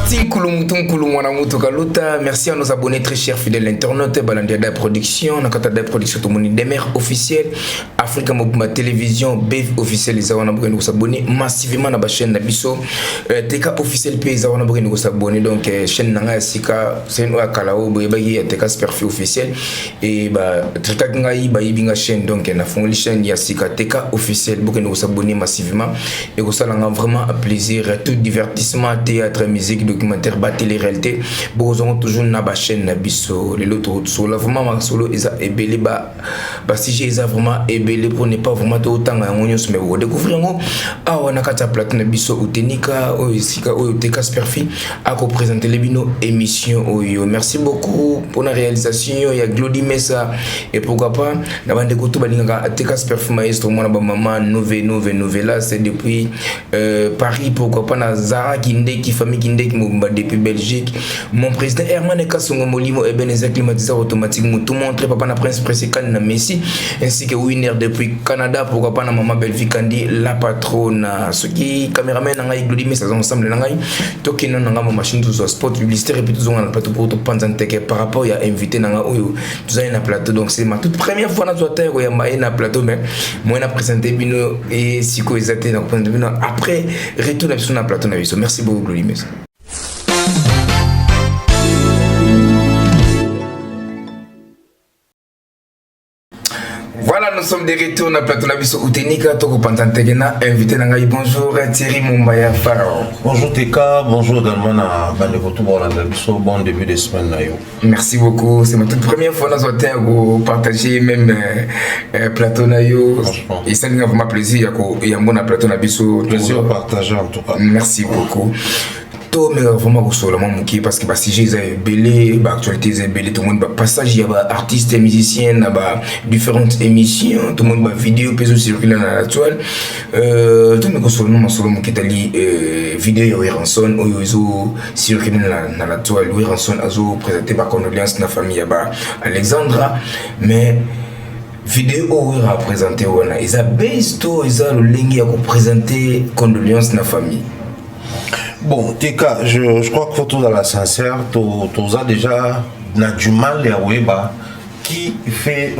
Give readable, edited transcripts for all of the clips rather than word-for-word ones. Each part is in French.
parti, merci à nos abonnés très chers fidèles internautes. Balandiada Production, Nakata Production, tout le monde des mères officielles, Africa Mobile Télévision, BF officiel, les avons nous abonner massivement à la chaîne Nabiso, TK officiel pays, les avons nous abonner donc chaîne Nanga Sika, c'est nous à Kalao, Boyabagi, TK Superfi officiel et Trika Ngai, Bayibinga chaîne donc na fond les chaînes Yasika TK officiel, beaucoup nous abonner massivement et vous ça vraiment un plaisir, tout divertissement, théâtre, musique, documentaire, télé-réalité. Beaucoup ont toujours na chaîne Nabiso, les autres solo vraiment solo ils a ébélé si j'ai vraiment ébélé pour ne pas vraiment autant à on mais vous découvrir ah on a quatre plateau Nabiso ou Tenika ou Sika ou TK Superfi à présenter les bino émission. Merci beaucoup pour la réalisation. Il y a Glody Messa et pourquoi pas la bande de Koutou Balinga TK Superfi maestro mon maman Novella c'est depuis Paris, pourquoi pas na Zara Kinde qui famille Kinde qui m'a depuis Belgique. Mon président Herman Kasongo Molimo Ebenezer climatiseur automatique tout montré papa na prince Pressican na Messi ainsi que winner depuis Canada, pourquoi pas na maman Belvikandi la patronne ce qui caméraman na ngai Glody Messa ensemble na ngai toki na nga machine tout spot publicitaire et puis tout on plateau pour tout panzanteke par rapport à invité na nga oyo tout na plateau donc c'est ma toute première fois na zoter ya na plateau mais moi na présenté bino et siko exacté na présenté bino après retour na plateau na biso. Merci beaucoup Glody Messa. Voilà, nous sommes de retour dans le plateau Nabiso Utenika, Toko Pantantegena, invité Nangaï. Bonjour Thierry Mumbaya Pharaon. Bonjour Teka, bonjour également à Bandekotou Nabiso, bon début de semaine. Merci beaucoup, c'est ma toute première fois dans ce partager même plateau Nayo. Et ça nous a vraiment plaisir, il y a un bon plateau Nabiso. Plaisir à partager en tout cas. Merci beaucoup. Mais vraiment seulement parce que si j'ai belé actualité belé tout le monde passage il y a artistes et musiciens différentes émissions tout le monde vidéo peut circuler dans la toile tout le monde seulement qui tali vidéo Ranson ou ils circuler dans la toile Ranson azo présenté par condoléances na famille Alexandra mais vidéo a présenté wana ils a base to ils a le lingi à présenter condoléances na famille. Bon, Teka, je crois qu'il faut tout dans la sincère, tout ça déjà n'a du mal à Weba qui fait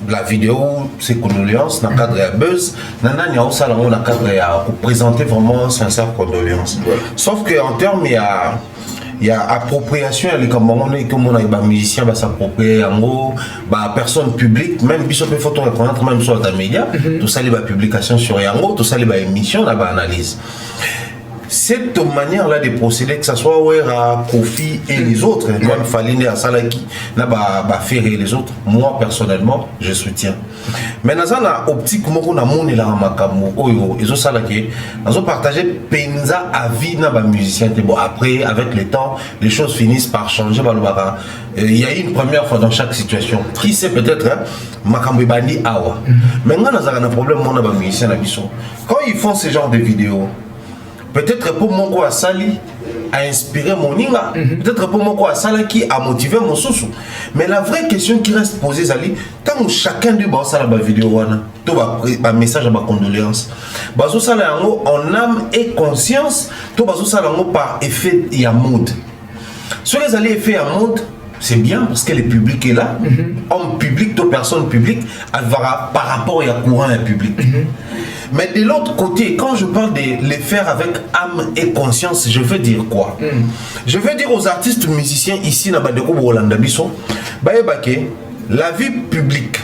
la vidéo, ses condoléances dans le cadre de buzz, dans le cadre de présenter vraiment sincère condoléances. Sauf qu'en termes, il y a appropriation, il y a comme on musicien s'approprier en gros, personne publique, même si on peut photo reconnaître même sur les médias, tout ça les publications sur Yango, tout ça les émissions, la analyse. Cette manière-là de procéder, que ce soit à Kofi et les autres, même Faline à Salaki, n'a pas faire les autres, moi personnellement, je soutiens. Mais dans la optique, on a mon élan Makamo, ils ont Salaki, ils ont partagé Penza à vie dans les musiciens. Bon, après, avec le temps, les choses finissent par changer. Il y a une première fois dans chaque situation. Qui sait peut-être, Makamo Bandi Awa. Maintenant, on a un problème, on a des musiciens. Quand ils font ce genre de vidéos, peut-être pour mon quoi Sali a inspiré mon ninga, peut-être pour mon quoi Sali qui a motivé mon sousou. Mais la vraie question qui reste posée, Sali, tant que chacun de vous a la vidéo, tout un message à ma condoléance. Bazo Sala en âme et conscience, tout Bazo Sala par effet et à mode. Sur les alliés effet à mode, c'est bien parce que le public est là. Homme public, toute personne publique, elle va par rapport à courant et public. Mais de l'autre côté, quand je parle de les faire avec âme et conscience, je veux dire quoi? Je veux dire aux artistes musiciens ici, dans Bandeko Bolanda Bisson, la vie publique,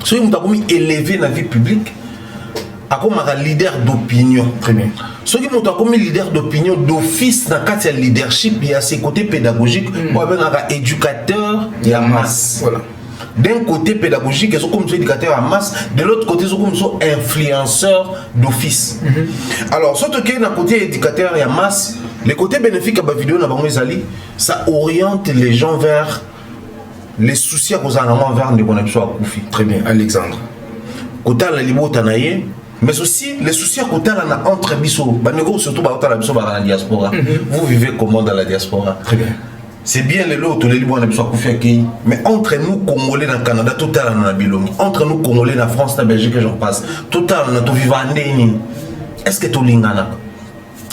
ceux qui ont élevé la vie publique, comme un leader d'opinion. Très bien. Ceux qui ont comme leader d'opinion d'office dans le leadership, il y a ses côtés pédagogiques, ou un éducateur de la masse. Voilà. D'un côté pédagogique, ils sont comme éducateurs en masse, de l'autre côté, ils sont comme influenceurs d'office. Alors, surtout qu'il y a un côté éducateur et en masse, le côté bénéfique à la vidéo, ça oriente les gens vers les soucis à cause d'un moment vers les connexions à Koufi. Très bien, Alexandre. Côté la liberté, mais aussi les soucis à côté entre Bisso, surtout dans la diaspora. Vous vivez comment dans la diaspora? Très bien. C'est bien les lots, les libres, mais entre nous, Congolais dans le Canada, tout à l'heure, entre nous, Congolais dans la France, dans la Belgique, j'en passe, tout à l'heure, est-ce que tu l'ingana?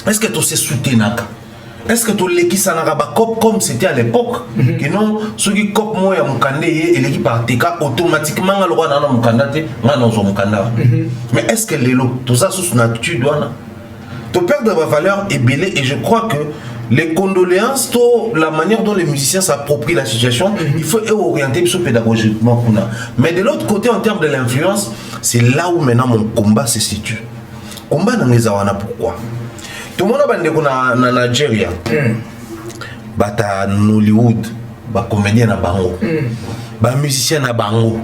Est-ce que tu sais soutenir? est-ce que tu l'équipe ça n'a pas comme c'était à l'époque que non ceux qui cop moi à Mukande et l'équipe par TK automatiquement le roi dans Mukanda te ngana zo Mukanda mais est-ce que les lots tout ça sous nature doit tu perds de valeur est belé et je crois que les condoléances, la manière dont les musiciens s'approprient la situation, il faut orienter pédagogiquement. Mais de l'autre côté, en termes de l'influence, c'est là où maintenant mon combat se situe. Combat dans les Awana, pourquoi? Tout le monde a bandé en Nigeria, bata Nollywood, ba comédien na bango, ba musicien na bango,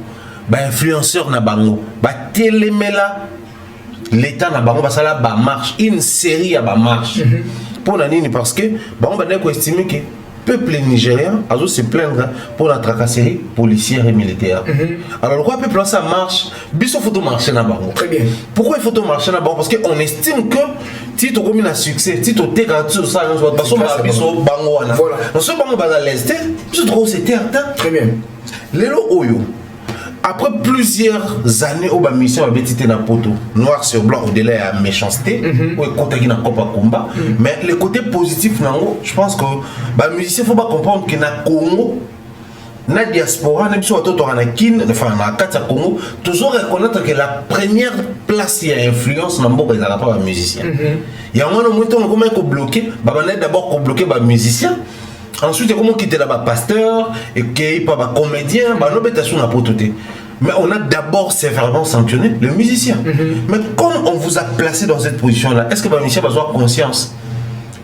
ba influenceur na bango, ba téléméla, l'État na bango, ba sala ba marche, une série à ba marche. Pour la nini parce que on va estimer que le peuple nigérien a se plaindre pour la tracasserie policière et militaire. Alors le peuple ça marche, biso photo marcher na bango. Très bien. Pourquoi il faut marcher na bango? Parce qu'on estime que si tu as un succès, si tu as un ça, parce que biso bango wana. Voilà. Dans ce bango bas à l'est, je trouve c'était atteint. Très bien. Lelo oyo. Après plusieurs années où la mission avait été dans poto noir sur blanc au-delà de la méchanceté ou côté na combat mais le côté positif nango je pense que les musiciens faut pas comprendre que na Congo na diaspora même si on a na kin enfin na kata Congo toujours reconnaître que la première place il y a influence na mboka ezala pas les musiciens il y a un moment où on comment bloquer d'abord bloquer les musiciens. Ensuite, comment quitter là-bas pasteur et qui pas comédien, bah l'obétation n'a pas tout. Mais on a d'abord sévèrement sanctionné le musicien. Mais comme on vous a placé dans cette position-là, est-ce que le musicien va avoir conscience?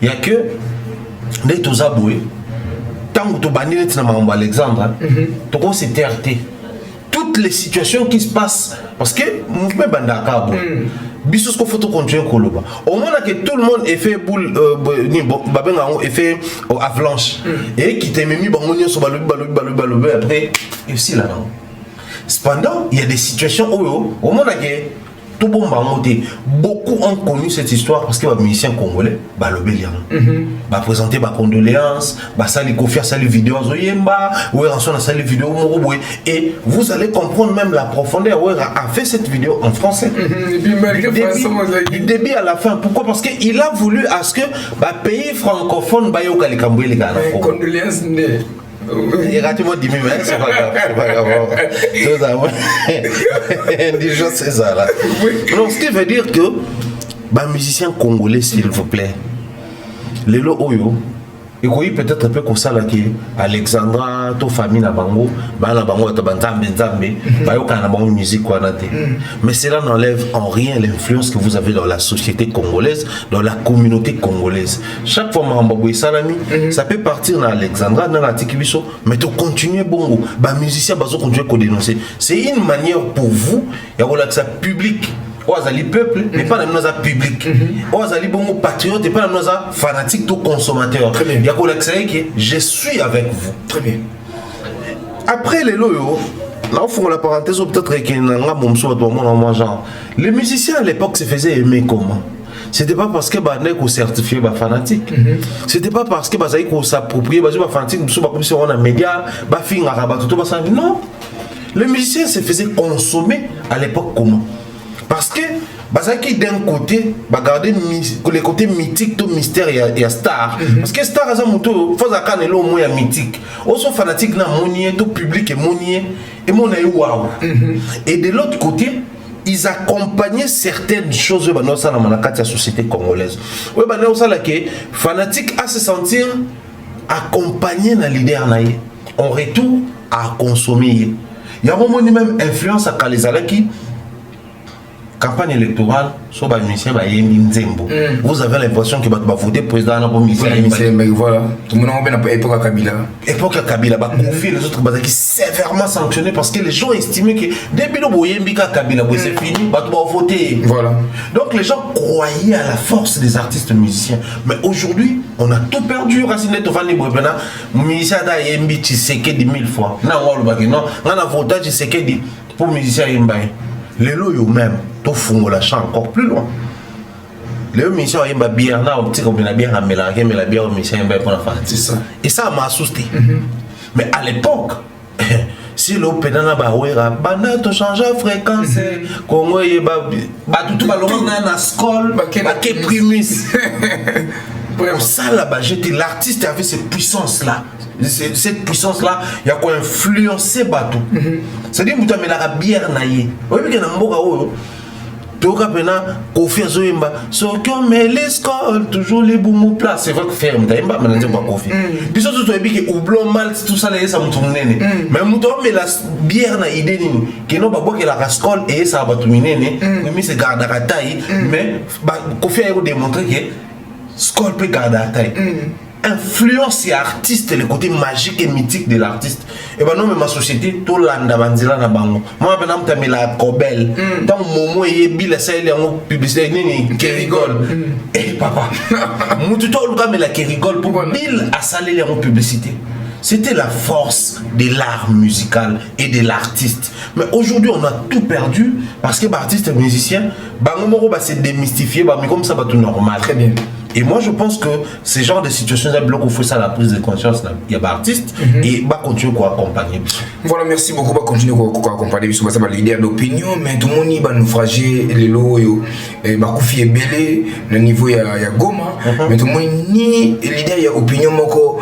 Il n'y a que des tous aboués. Tant que tu bannis Alexandre, tu vois c'est TRT. Toutes les situations qui se passent, parce que mouvement bandaka biso ko photo continuer koloba au moment que tout le monde est fait boule babenga est fait avalanche et qui t'aime mis bango nyoso balobi après et aussi là cependant il y a des situations où au moment que tout bon bangoté beaucoup ont connu cette histoire parce que les musiciens congolais balobi ba présenter ba condoléances ba sali confier sali vidéo zoyemba ou rançon na sali vidéo moroboy et vous allez comprendre même la profondeur où a fait cette vidéo en français du début à la fin. Pourquoi? Parce que il a voulu à ce que ba pays francophone ba yoka likambo les gars condoléances né et raté-moi 10 000, c'est pas grave. Tout ça, déjà c'est ça là. Donc, ce qui veut dire que, bah, musicien congolais, s'il vous plaît, les lo oyo, et oui, peut-être un peu comme ça là qui Alexandra, to famille na bango, bah na bango to banzambe nzambe, bah yo kana bango musique quoi na te. Mais cela n'enlève en rien l'influence que vous avez dans la société congolaise, dans la communauté congolaise. Chaque fois Mambo Salami, ça peut partir dans Alexandra, dans la Tikibiso, mais tu continues bongo, bah musicien bazo continuer à dénoncer. C'est une manière pour vous, il y a ça public. Oazali peuple n'est pas dans nos public. Oazali bon patriote n'est pas dans nos fanatique tout consommateur. Il y a que je suis avec vous. Très bien. Après les loyaux, là on fait la parenthèse peut-être que les musiciens à l'époque se faisaient aimer comment? C'était pas parce que Banek ou certifié ba fanatique. C'était pas parce que Bazaïk ou s'approprier ba fanatique comme si on a média ba fin arabe tout ça. Non. Les musiciens se faisaient consommer à l'époque comment? Parce que, qui d'un côté, garder le côté mythique, tout mystère et star. Parce que star, il faut que au moins mythique. Aussi fanatique, tout public est monier, et mon waouh. Et de l'autre côté, ils accompagnaient certaines choses dans la société congolaise. Oui, fanatique à se sentir accompagné dans l'idée en retour à consommer. Il y a un moment même influence à Kalizalaki. Campagne électorale, vous avez l'impression que va voter président pour voilà. Tout le monde a époque à Kabila. Époque à Kabila, confier les autres qui sévèrement sanctionnés parce que les gens estimaient que depuis le Kabila, c'est fini, va voter. Voilà. Donc les gens croyaient à la force des artistes musiciens. Mais aujourd'hui, on a tout perdu. Racine Tovani Brebena, musicien d'Ayembi, tu sais que 10 000 fois. Non, on a voté, tu sais que pour musicien Yembaye. Les loyaux même, tout font la chambre encore plus loin. Les musiciens ont une bière, là, on dit qu'on a bien mélanger, mais la bière aux musiciens pour la fin. C'est ça. Et ça m'a assusté. Mais à l'époque, si l'opéra n'a pas oué, bana to change de fréquence. Congo y est tout le monde a scol, baké primus. Au ça là-bas, l'artiste avait cette puissance-là. Cette puissance-là, il y a quoi influencer bateau. C'est-à-dire que tu as la bière naïe. Oui, mais il y a un mot Toka pena Kofi Azoimba so qu'on met les scoles toujours les boumou place c'est vrai que ferme taimba mais n'importe pas Kofi puis surtout tu as dit que houblon mal tout ça les ça mouton nene mais mouton mais la bière na idée ni que non pas boire que la rascole et ça va tout nene mais c'est garde à taille mais Kofi a démontré que scolle peut garder à taille influence et artiste le côté magique et mythique de l'artiste et ben non mais ma société tout landa banzila na bango moi ben am tamé la cobel tant momo et bila ça il y a une publicité ni qui rigole et papa mutu to luka mais la qui rigole pour bill à saler les publicité. C'était la force de l'art musical et de l'artiste. Mais aujourd'hui, on a tout perdu parce que l'artiste et musicien, bango va se démystifier, mais comme ça va tout normal. Très bien. Et moi, je pense que ces genres de situations, il faut ça la prise de conscience. Il y a des artistes et va continuer à accompagner. Voilà, merci beaucoup. Va continuer à accompagner. Ça va leader d'opinion, mais tout le monde va nous frager les lots. Va confier belé le niveau il y a Goma, mais tout le monde ni leader d'opinion moko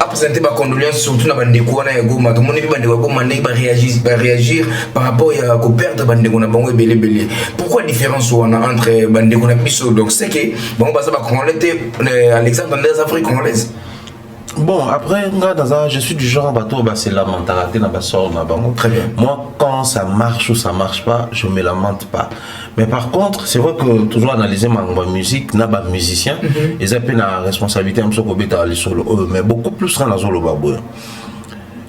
à présenter ma condoléance surtout dans bande ko na Goma. Tout le monde va bande Goma va réagir par rapport à ko perdre bande ko na bango belé. Pourquoi différence entre bande ko na biso donc c'est que bon bah ça va congolais Alexandre dans les Afrique congolaise. Bon, après, je suis du genre bateau, c'est la mentalité, très bien. Moi, quand ça marche ou ça marche pas, je me lamente pas. Mais par contre, c'est vrai que toujours analyser ma musique, n'a pas musicien, ils ont la responsabilité, mais beaucoup plus dans la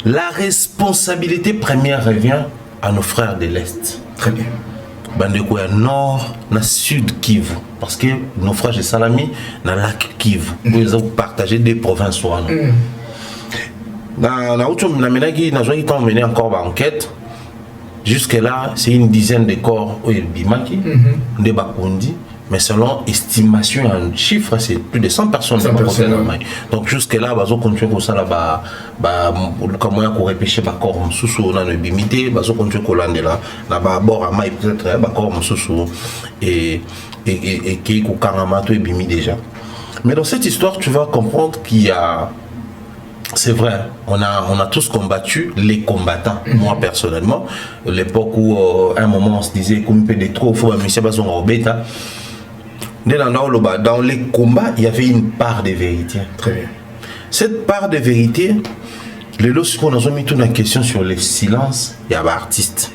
la responsabilité première revient à nos frères de l'Est. Très bien. Bandeko ya nord na sud Kivu parce que nos frères de Salami na lac Kivu ils ont partagé des provinces na autre na menaki na joie mené encore ba enquête jusque là c'est une dizaine de corps au Bimaki de Bakundi mais selon estimation en chiffre c'est plus de 100 personnes donc jusque là bazo continuer comme ça là comment on repêcher ba corps mususu na no bimité bazo continuer ko landela na ba bord à mai peut-être ba corps mususu et qui ko karamato et bimi déjà mais dans cette histoire tu vas comprendre qu'il y a c'est vrai, on a tous combattu les combattants. Moi personnellement, l'époque où à un moment on se disait comme peut de trop, il faut monsieur bazon au bêta. Dans les combats, il y avait une part de vérité. Très bien. Cette part de vérité, lorsqu'on a mis toute la question sur le silence, il y a un artiste.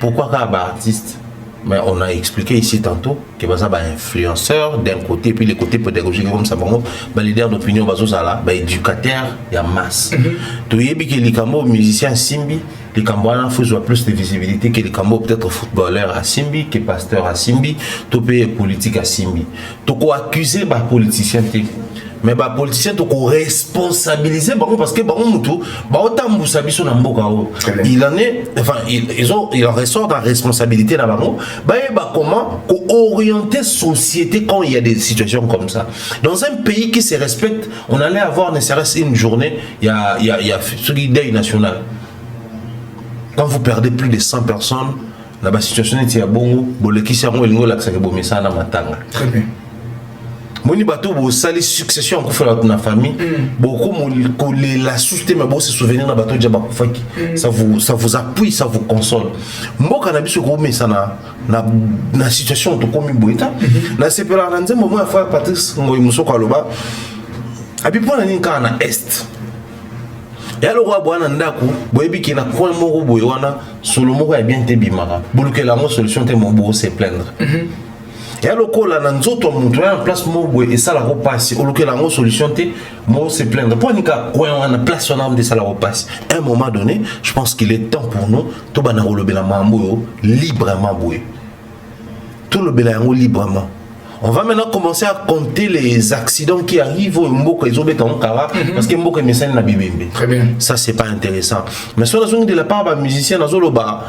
Pourquoi il y a un artiste? Mais on a expliqué ici tantôt que c'est un influenceur d'un côté, puis le côté pédagogique comme ça, le leader d'opinion, éducateur, il y a masse. Tu sais que les musiciens Simbi, les Cambouans font plus de visibilité que les Cambouans peut-être footballeurs à Simbi, que pasteurs à Simbi, tout pays politique à Simbi. Tu peux accuser les politiciens. Mais les politiciens sont responsabilisés parce que il en est, enfin, il en ressort de la responsabilité là-bas. Comment orienter la société quand il y a des situations comme ça. Dans un pays qui se respecte, on allait avoir ne serait-ce une journée, il y a ce deuil national. Quand vous perdez plus de 100 personnes, la situation est bon, très bien. Moni bateau bo sali succession en fait dans la famille beaucoup la société mais bon se souvenir na bateau déjà bakufaki ça vous appuie ça vous console mboka na biso ko mesa na situation to komi boita na sepela na nzembo mo fa Patrice ngoyi musoko aloba abipo na ninka na est ya lo kwa bwana ndako boyebi ki na coin moko boye wana solo moko ya bien te bimaka bolukela mo solution te mo bo se plaindre et alors que la nanzoto montre en place mo et ça la repasse au lieu la solution té mo se plaindre pour nika coin en place on a de ça la repasse à un moment donné je pense qu'il est temps pour nous to bana rolobela mambo librement boy tout le belango librement. On va maintenant commencer à compter les accidents qui arrivent au Mboka ils ont béton kara parce que Mboka message na bibembe. Très bien. Ça c'est pas intéressant. Mais sur la zone de la part des musiciens dans zoloba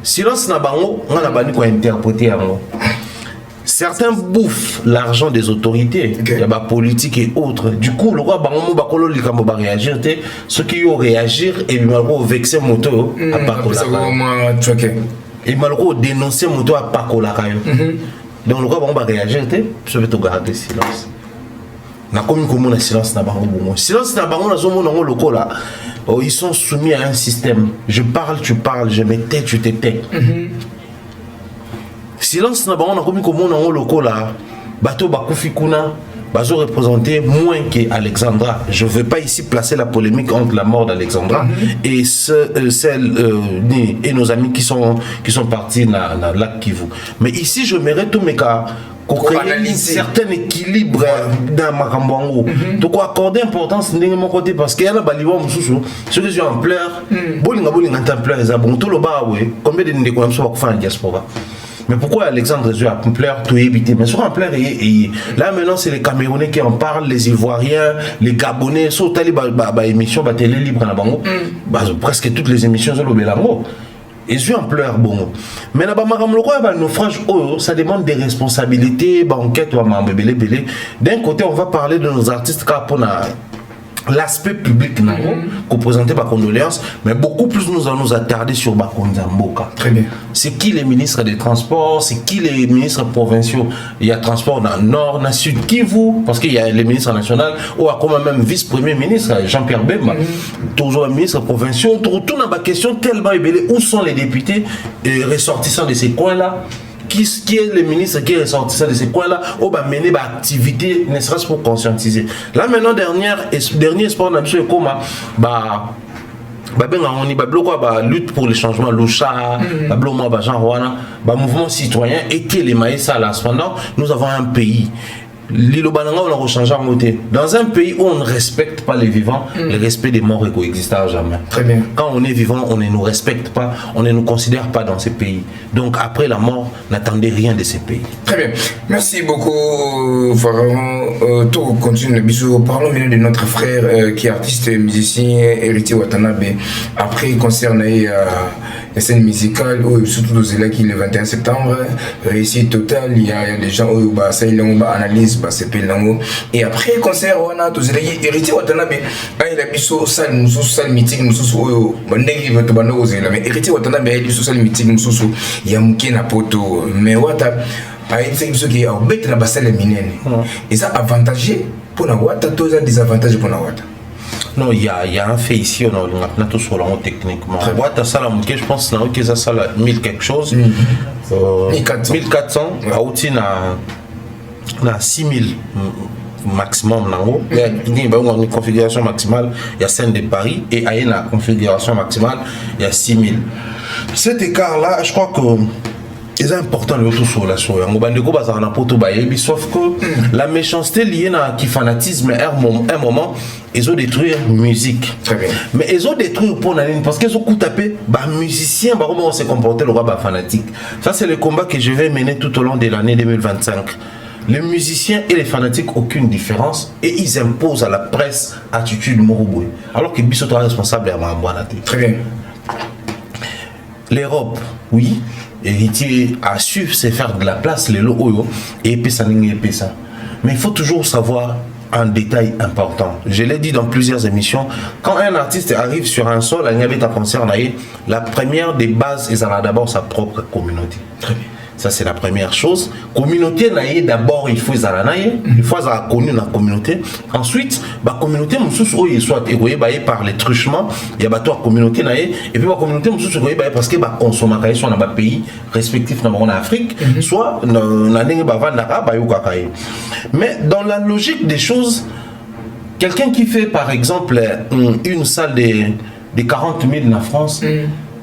silence na bango on a bani ko interpréter yango. Certains bouffent l'argent des autorités, il y a la politique et autres. Du coup, le roi Bangomo Bakolo Likambo va réagir. Ceux qui vont réagir et malheureusement vexer moto à Pakola. Et malheureusement dénoncer moto à Pakola. Donc le roi Bangomo va réagir. Je vais te garder silence. na komi komo na silence na bango bongo silence na bango na zomo na loko là ils sont soumis à un système je parle tu parles je me tais tu te tais silence na bango na komi komo na loko là bato bakufi kuna bazo représenter moins que Alexandra. Je ne veux pas ici placer la polémique entre la mort d'Alexandra et et nos amis qui sont partis dans le lac Kivu. Mais ici, je mérite tout mes cas. Pour créer un certain équilibre dans ma cambango. Donc, accorder importance de mon côté parce qu'il y a des gens ceux qui sont en pleurs, tout le bas, combien de négociations pour faire en diaspora. Mais pourquoi Alexandre Jésus a pleuré tout évité? Mais sur un pleur, là maintenant c'est les Camerounais qui en parlent, les Ivoiriens, les Gabonais, sur tali émission, télé libre na bango, presque toutes les émissions sont le Bélango. Et Jésus en pleure bon. Mais là-bas, naufrage, ça demande des responsabilités, enquête ou d'un côté, on va parler de nos artistes pour l'aspect public qu'on présentait par condoléances, mais beaucoup plus nous allons nous attarder sur Bakonzamboka. Très bien. C'est qui les ministres des Transports, c'est qui les ministres provinciaux. Il y a transport dans le nord, dans le sud, qui vous, parce qu'il y a les ministres nationaux, ou à comme même vice-premier ministre, Jean-Pierre Bemba, toujours les ministres provinciaux, tout dans la question tellement ébélée, où sont les députés ressortissants de ces coins-là? Qui est le ministre qui est ressortissant de ces coins-là, ou va mener des activités, ne serait-ce pour conscientiser. Là maintenant, dernier espoir dans le coma, lutte pour le changement, l'Oucha, mouvement citoyen, était les maïs à là. Cependant, nous avons un pays. Dans un pays où on ne respecte pas les vivants, le respect des morts n'existera jamais. Très bien. Quand on est vivant, on ne nous respecte pas, on ne nous considère pas dans ces pays. Donc après la mort, n'attendez rien de ces pays. Très bien. Merci beaucoup, Pharaon. Tout continue. Parlons maintenant de notre frère qui est artiste musicien, Héritier Watanabe. Après, concernant la scène musicale, surtout qui le 21 septembre, réussite totale, il y a des gens qui ont analyse. Et après concert on a tous les héritiers Watanabe il a biso salle meeting mususu ndenge bato banozela mais héritier Watanabe il biso salle meeting mususu ya muke na poto mais wata c'est biso qui a bête na basale minene et ça avantagé pour na wata tous ça désavantage pour na wata. Non, il y a un fait ici, on a tout sur la route techniquement. Je pense que ça salle 1000 quelque chose. 1400 à outil na 6000 maximum il y a une configuration maximale, il y a scène de Paris et il y a une configuration maximale, il y a 6000. Cet écart là, je crois que c'est important le tout sur la chose. Sauf que la méchanceté liée à qui fanatisme un moment ils ont détruit la musique. Très bien. Mais ils ont détruit pour la ligne parce qu'ils ont tapé musiciens comment on s'est comporté le roi fanatique. Ça c'est le combat que je vais mener tout au long de l'année 2025. Les musiciens et les fanatiques, aucune différence, et ils imposent à la presse attitude Moroboué. Alors que Bissot est responsable à Mambouanate. Très bien. L'Europe, oui, Héritier a su se faire de la place, les lots, et ça. Mais il faut toujours savoir un détail important. Je l'ai dit dans plusieurs émissions, quand un artiste arrive sur un sol, il y avait un concert, la première des bases, il a d'abord sa propre communauté. Très bien. Ça c'est la première chose. Communauté d'abord il faut être connu dans la communauté. Ensuite, la communauté soit égoïe par les truchements. Il y a la communauté et puis la communauté parce que consomme sur un pays respectif en Afrique, soit mais dans la logique des choses, quelqu'un qui fait par exemple une salle de 40 000 en France,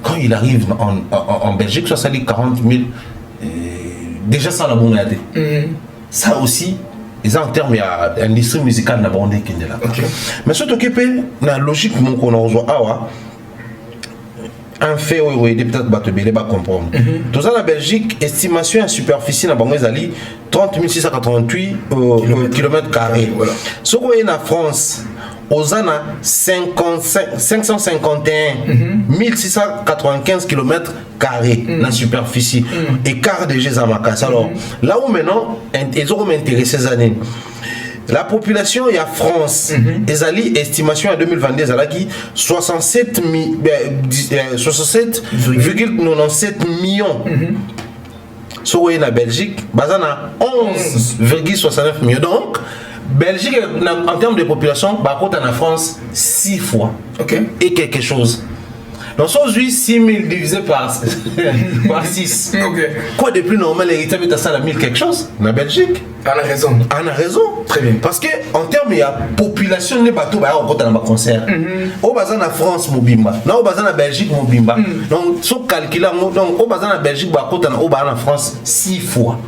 quand il arrive en Belgique, ça dit 40 000. Déjà ça la bonne idée. Ça aussi, en termes de l'industrie musicale n'a pas de là. Mais surtout que la logique qu'on a un fait où il peut-être pas comprendre. Dans la Belgique, estimation en superficie na bango ezali 30 688 km². Ce qu'on est en France, aux années 551 695 km² la superficie. Écart de Gézamakas. Alors, là où maintenant, ils ont intéressé ces années. La population est à France. Ezali estimation en 2022 ezalaki 67,97 millions. Sur la Belgique, bazana 11,69 millions. Donc Belgique, en termes de population, par contre, en France, 6 fois. Ok. Et quelque chose. Donc, si aujourd'hui, 6 000 divisé par 6. Ok. Quoi de plus normal, l'héritage est à ça, 1000 quelque chose, en Belgique. On a raison. On a raison. Très bien. Parce qu'en termes de population, les bateaux, on compte dans le concert. Au bazar en France, Mobimba. Non, au bazar en Belgique, Mobimba. Donc, si on calcule, donc, au bazar en Belgique, au bazar en France, 6 fois.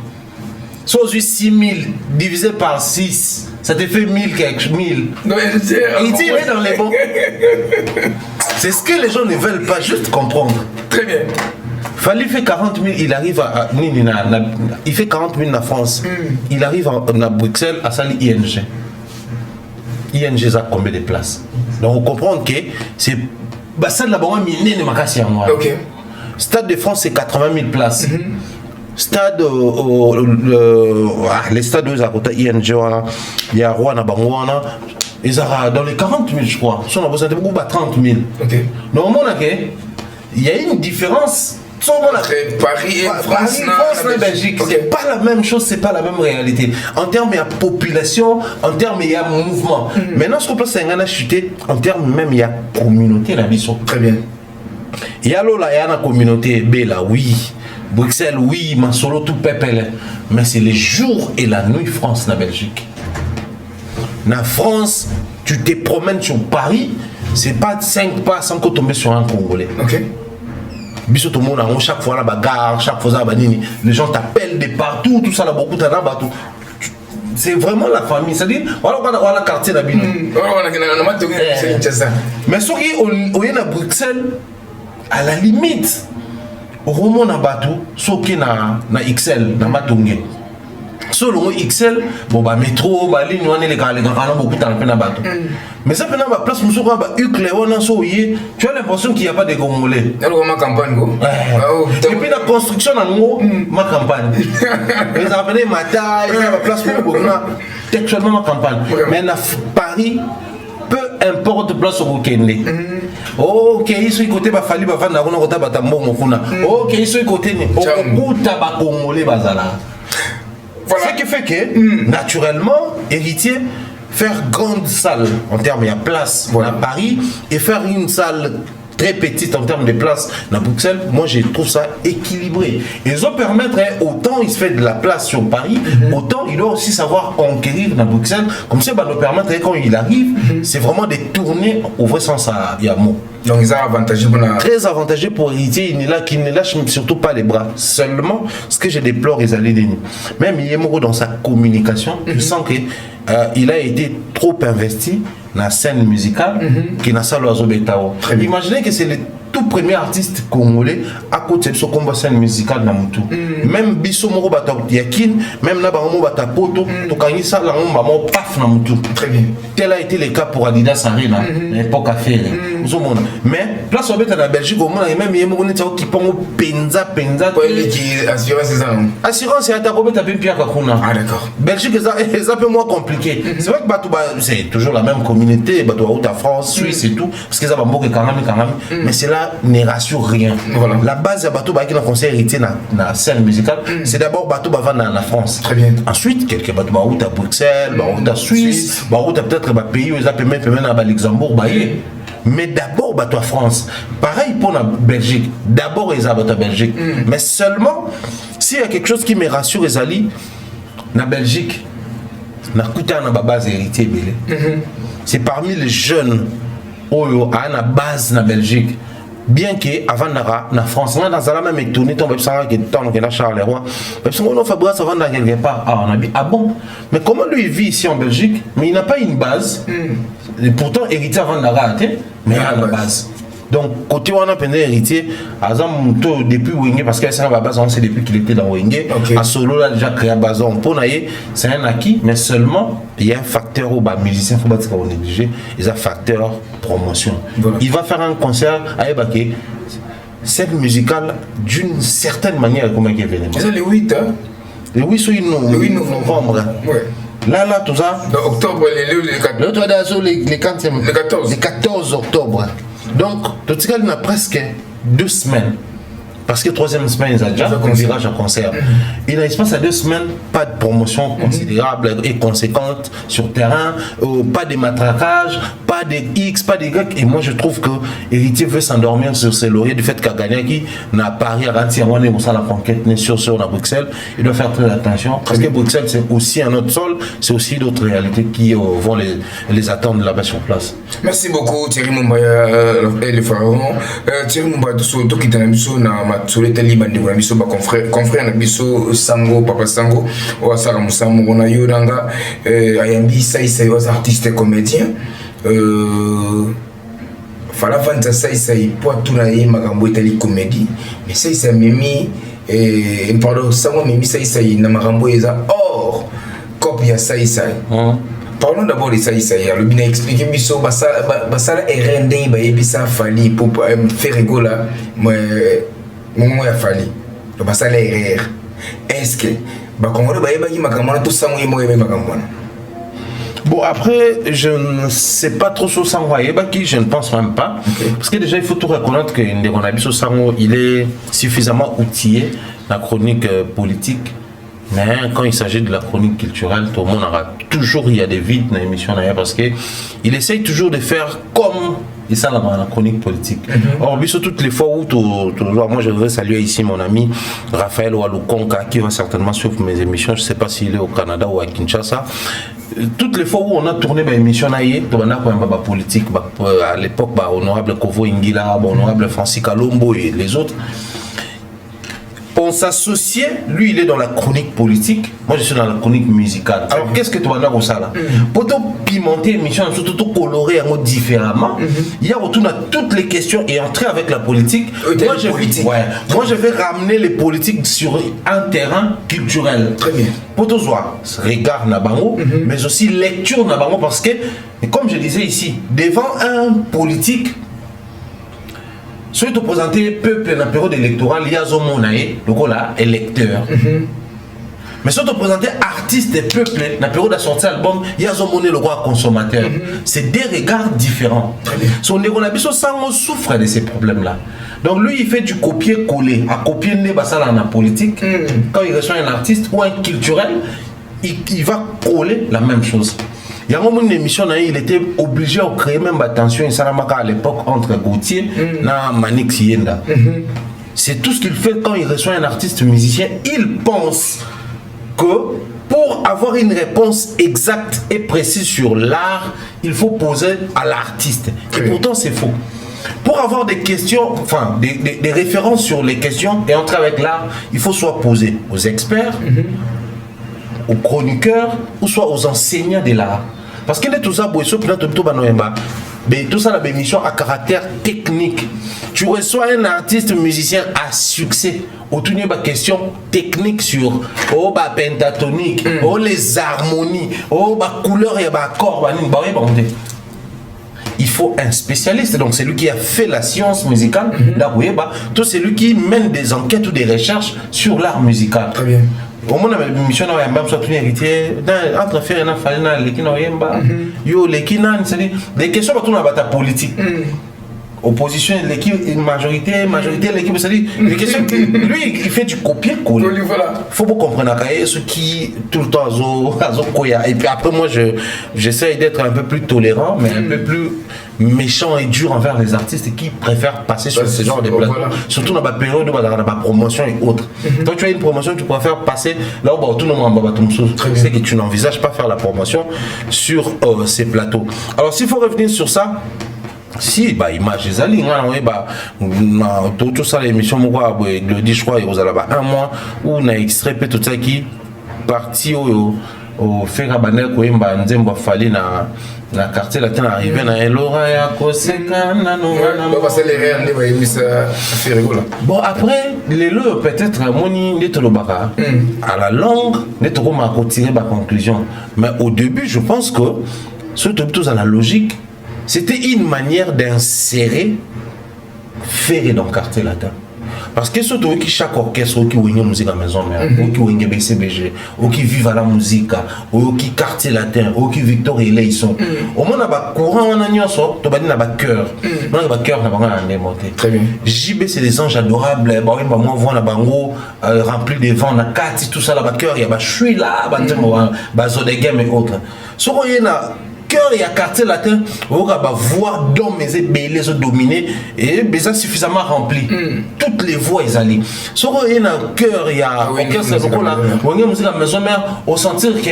Si aujourd'hui, 6 000 divisé par 6, ça te fait 1000 quelque 1000. Donc, il tire dans les bons. C'est ce que les gens ne veulent pas juste comprendre. Très bien. Fallait faire 40 000, il arrive à il fait 40 000 en France. Il arrive à Bruxelles à salir ING. ING a combien de places? Donc on comprend que c'est ça de la bonne mine de Makassi à moi. Ok. Stade de France c'est 80 000 places. Stade les stades où ils ING il y a Rouen à Bangouana. Ils sont dans les 40 000 je crois. Si on a besoin de beaucoup 30 000. Ok. Donc il y a une différence. Entre Paris et France, et Belgique, c'est pas la même chose, c'est pas la même réalité. En termes de population, en termes de mouvement. Maintenant, ce qu'on peut faire, c'est a chuté en termes même il y a communauté là, très bien. Il y a là, il y a une communauté B là, oui. Bruxelles, oui, Mansolo, tout peuple. Mais c'est les jours et la nuit France, la Belgique. La France, tu te promènes sur Paris, c'est pas 5 pas sans que tomber sur un Congolais. Ok. Biso tout le monde, chaque fois la bagarre, chaque fois les gens t'appellent de partout, tout ça là beaucoup t'en as tout. C'est vraiment la famille, c'est-à-dire voilà quartier là bino. Mais ceux qui au à Bruxelles, à la limite, au roman na bateau, ceux qui na XL na Matongé. Selon XL, bon bah métro, bah ligne, on est les gars, beaucoup dans le bateau. Mais ça fait la place, tu as l'impression qu'il n'y a pas de Congolais. Ma campagne, et puis la construction en haut, ma campagne. Ils ont appelé ma taille, la place pour textuellement ma campagne. Mais à Paris, peu importe place où vous êtes. Ok, ils sont côté ba fali ba vana on a batambo mokuna. Ok, ils sont côté ni okuta ba Congolais bazala. Voilà. Ce qui fait que, naturellement, héritier, faire grande salle en termes de place à Paris et faire une salle très petite en termes de place à Bruxelles, moi je trouve ça équilibré. Et ça permettrait, autant il se fait de la place sur Paris, autant il doit aussi savoir enquérir à Bruxelles. Comme ça, nous permettrait quand il arrive, c'est vraiment de tourner au vrai sens à Yamo. Donc ils sont avantageux pour très avantageux pour héritier, qui ne lâche surtout pas les bras. Seulement, ce que je déplore, ils allaient dénier. Même Yemoro dans sa communication, tu sens qu'il a été trop investi dans la scène musicale qui n'a pas l'oiseau Betao. Imaginez que c'est le tout premier artiste congolais à côté de ce combat scène musicale dans Moutou. Même Bisso Moro Bata Yakin, même là Bango Bata Poto, to Kanisa la Mamba Mo paf dans Moutou. Très bien. Tel a été le cas pour Adidas Arena, l'époque à faire. Mais place au Beta la Belgique au moins et même Yemoro Netao qui prend penza. Qui assurance c'est ça. Assurance c'est à ta Robert Tapin Pierre Kakuna. Ah d'accord. Belgique c'est un peu moins compliqué. C'est vrai que Batouba c'est toujours la même communauté, Batouba Haute France, Suisse et tout, parce que ça va beaucoup quand même. Mais c'est là ne rassure rien. Voilà. La base de Batouba qui est un conseil héritier dans la scène musicale, c'est d'abord Batouba va dans la France. Très bien. Ensuite, quelques Batouba Haute à Bruxelles, Haute à Suisse, Haute à peut-être un pays où ils appellent même à Luxembourg, mais d'abord Batouba France. Pareil pour la Belgique. D'abord ils ont la Belgique. Mais seulement, s'il y a quelque chose qui me rassure, Ezali, la Belgique, na kuta na base héritier belé. C'est parmi les jeunes oyo à la base na Belgique. Bien que avant na France, on a dans la même étonné ton website qui ton que la Charleroi. Parce qu'on a Fabrice avant d'aller quelque part. Ah on a dit ah bon. Mais comment lui il vit ici en Belgique, mais il n'a pas une base. Et pourtant héritier avant d'aller mais il a la base. Donc, côté on a peine héritier, depuis Wenge, parce que c'est la base, on sait depuis qu'il était dans Wenge. À Solo, là, déjà créé la base. C'est un acquis, mais seulement, il y a un facteur où les musiciens, il ne faut pas qu'on est obligé, il y a un facteur promotion. Voilà. Il va faire un concert à Ebaké, scène musicale d'une certaine manière, comme il y avait. C'est le 8, hein? Le 8 novembre. Ouais. Là, tout ça. Dans octobre, les 14 octobre. Donc, tout ça, il y a presque 2 semaines Parce que troisième semaine, ils ont déjà un virage à concert. Il l'espace à 2 semaines, pas de promotion considérable et conséquente sur terrain, pas de matraquage, pas de X, pas de Y. Et moi, je trouve que Héritier veut s'endormir sur ses lauriers du fait qu'à Gagné n'a Paris à Rantier, on est pour ça la conquête sur la Bruxelles. Il doit faire très attention parce que Bruxelles, c'est aussi un autre sol, c'est aussi d'autres réalités qui vont les attendre là-bas sur place. Merci beaucoup, Thierry Mumbaya et le pharaon. Thierry Mumbaya, tout qui est dans la solete libandi na biso ba confrère na biso Sango Papa Sango o sala musamu na yoranga ayambi sai aux artistes comédiens fala vanta sai pour tout na ye makambo etali comédie mais sai mimi pardon Sango mimi sai na makambo eza or copie ya sai. Parlons d'abord de ça, le bien expliqué, biso basala erende ba yebisa fali pour faire rigola mon ya fali basala erreur. Est-ce que ba Congolais ba yeba ki makamana tout ça mo yeba makamana? Bon, après, je ne sais pas trop sur Sango Ayebaki, je ne pense même pas. Parce que déjà, il faut tout reconnaître que Ndegonabiso Sango, il est suffisamment outillé dans la chronique politique. Mais quand il s'agit de la chronique culturelle, tout le monde aura toujours, il y a des vides dans l'émission parce qu'il essaye toujours de faire comme et ça la chronique politique. Or, sur toutes les fois où moi je voudrais saluer ici mon ami Raphaël Walukonka qui va certainement suivre mes émissions, je ne sais pas s'il est au Canada ou à Kinshasa. Toutes les fois où on a tourné ma émission on a politique à l'époque honorable Kovo Ingila, honorable Francis Kalombo et les autres. On s'associait, lui il est dans la chronique politique, moi je suis dans la chronique musicale. Alors qu'est-ce que tu vas dire au ça là? Pour pimenter l'émission, surtout colorer un mot différemment, il y a retourné à toutes les questions et entrer avec la politique. Moi je vais ramener les politiques sur un terrain culturel. Très bien. Pour tous voir, regard Nabango, mais aussi lecture Nabango parce que, comme je disais ici, devant un politique, si tu présentes le peuple dans la période électorale, il y a un électeur. Mais si tu présentes artiste et peuple dans la période de sortie album, il y a un consommateur. C'est deux regards différents. Son Ndegonabiso Sango souffre de ces problèmes-là. Donc lui, il fait du copier-coller, à copier dans la politique. Quand il reçoit un artiste ou un culturel, il va coller la même chose. Il y a une émission, il était obligé de créer même attention à l'époque entre Gauthier et Manix Yenda. C'est tout ce qu'il fait quand il reçoit un artiste musicien. Il pense que pour avoir une réponse exacte et précise sur l'art, il faut poser à l'artiste. Et pourtant, c'est faux. Pour avoir des questions, enfin des références sur les questions et entrer avec l'art, il faut soit poser aux experts, aux chroniqueurs ou soit aux enseignants de l'art. Parce que tout ça, tout ça, la mission à caractère technique. Tu reçois un artiste musicien à succès. Autour de la question technique sur pentatonique, les harmonies, couleurs et accords. Il faut un spécialiste, donc c'est lui qui a fait la science musicale, tout c'est lui qui mène des enquêtes ou des recherches sur l'art musical. Très bien. Au moins, la mission entre faire un affaire, les questions la politique. Opposition, l'équipe, majorité, l'équipe, c'est-à-dire, les questions, lui, il fait du copier-coller. Il faut vous comprendre ce qui, tout le temps, et puis après, moi, j'essaye d'être un peu plus tolérant, mais un peu plus méchant et dur envers les artistes qui préfèrent passer sur ce genre de plateaux, surtout dans la période où la promotion et autres. Quand tu as une promotion, tu préfères passer là où tout le monde c'est que tu n'envisages pas faire la promotion sur ces plateaux. Alors, s'il faut revenir sur ça, si image des alliés tout ça l'émission le dit je crois il y a un mois où on a extrait tout ça qui parti au fait rabaner ko imba nzembo fali na quartier latin arrivé na Laura ya koseka na no bon après les lots peut-être moni netolobaka à la longue netokoma ko tirer ma conclusion mais au début je pense que surtout dans la logique c'était une manière d'insérer Ferré dans le quartier latin. Parce que surtout qui chaque orchestre qui ouvre musique à maison mère, qui ouvre BCBG, qui vive à la musique, qui quartier latin, qui Victor et Leison. Au moins on a courant on a nyonso, to bani na ba cœur. On a ba cœur na ba na monter. Très bien. JB c'est des anges adorables, ba moi voir na bango rempli de vent na kati tout ça là ba cœur, il y a ba chui là, ba zo de game et autres. So ko yena cœur et à quartier latin, on va voir d'hommes et belés se dominer et déjà suffisamment rempli. Toutes les voix ils allaient. Sur il y a un cœur, il y a orchestre là, on y a musique à maison mère, au sentir que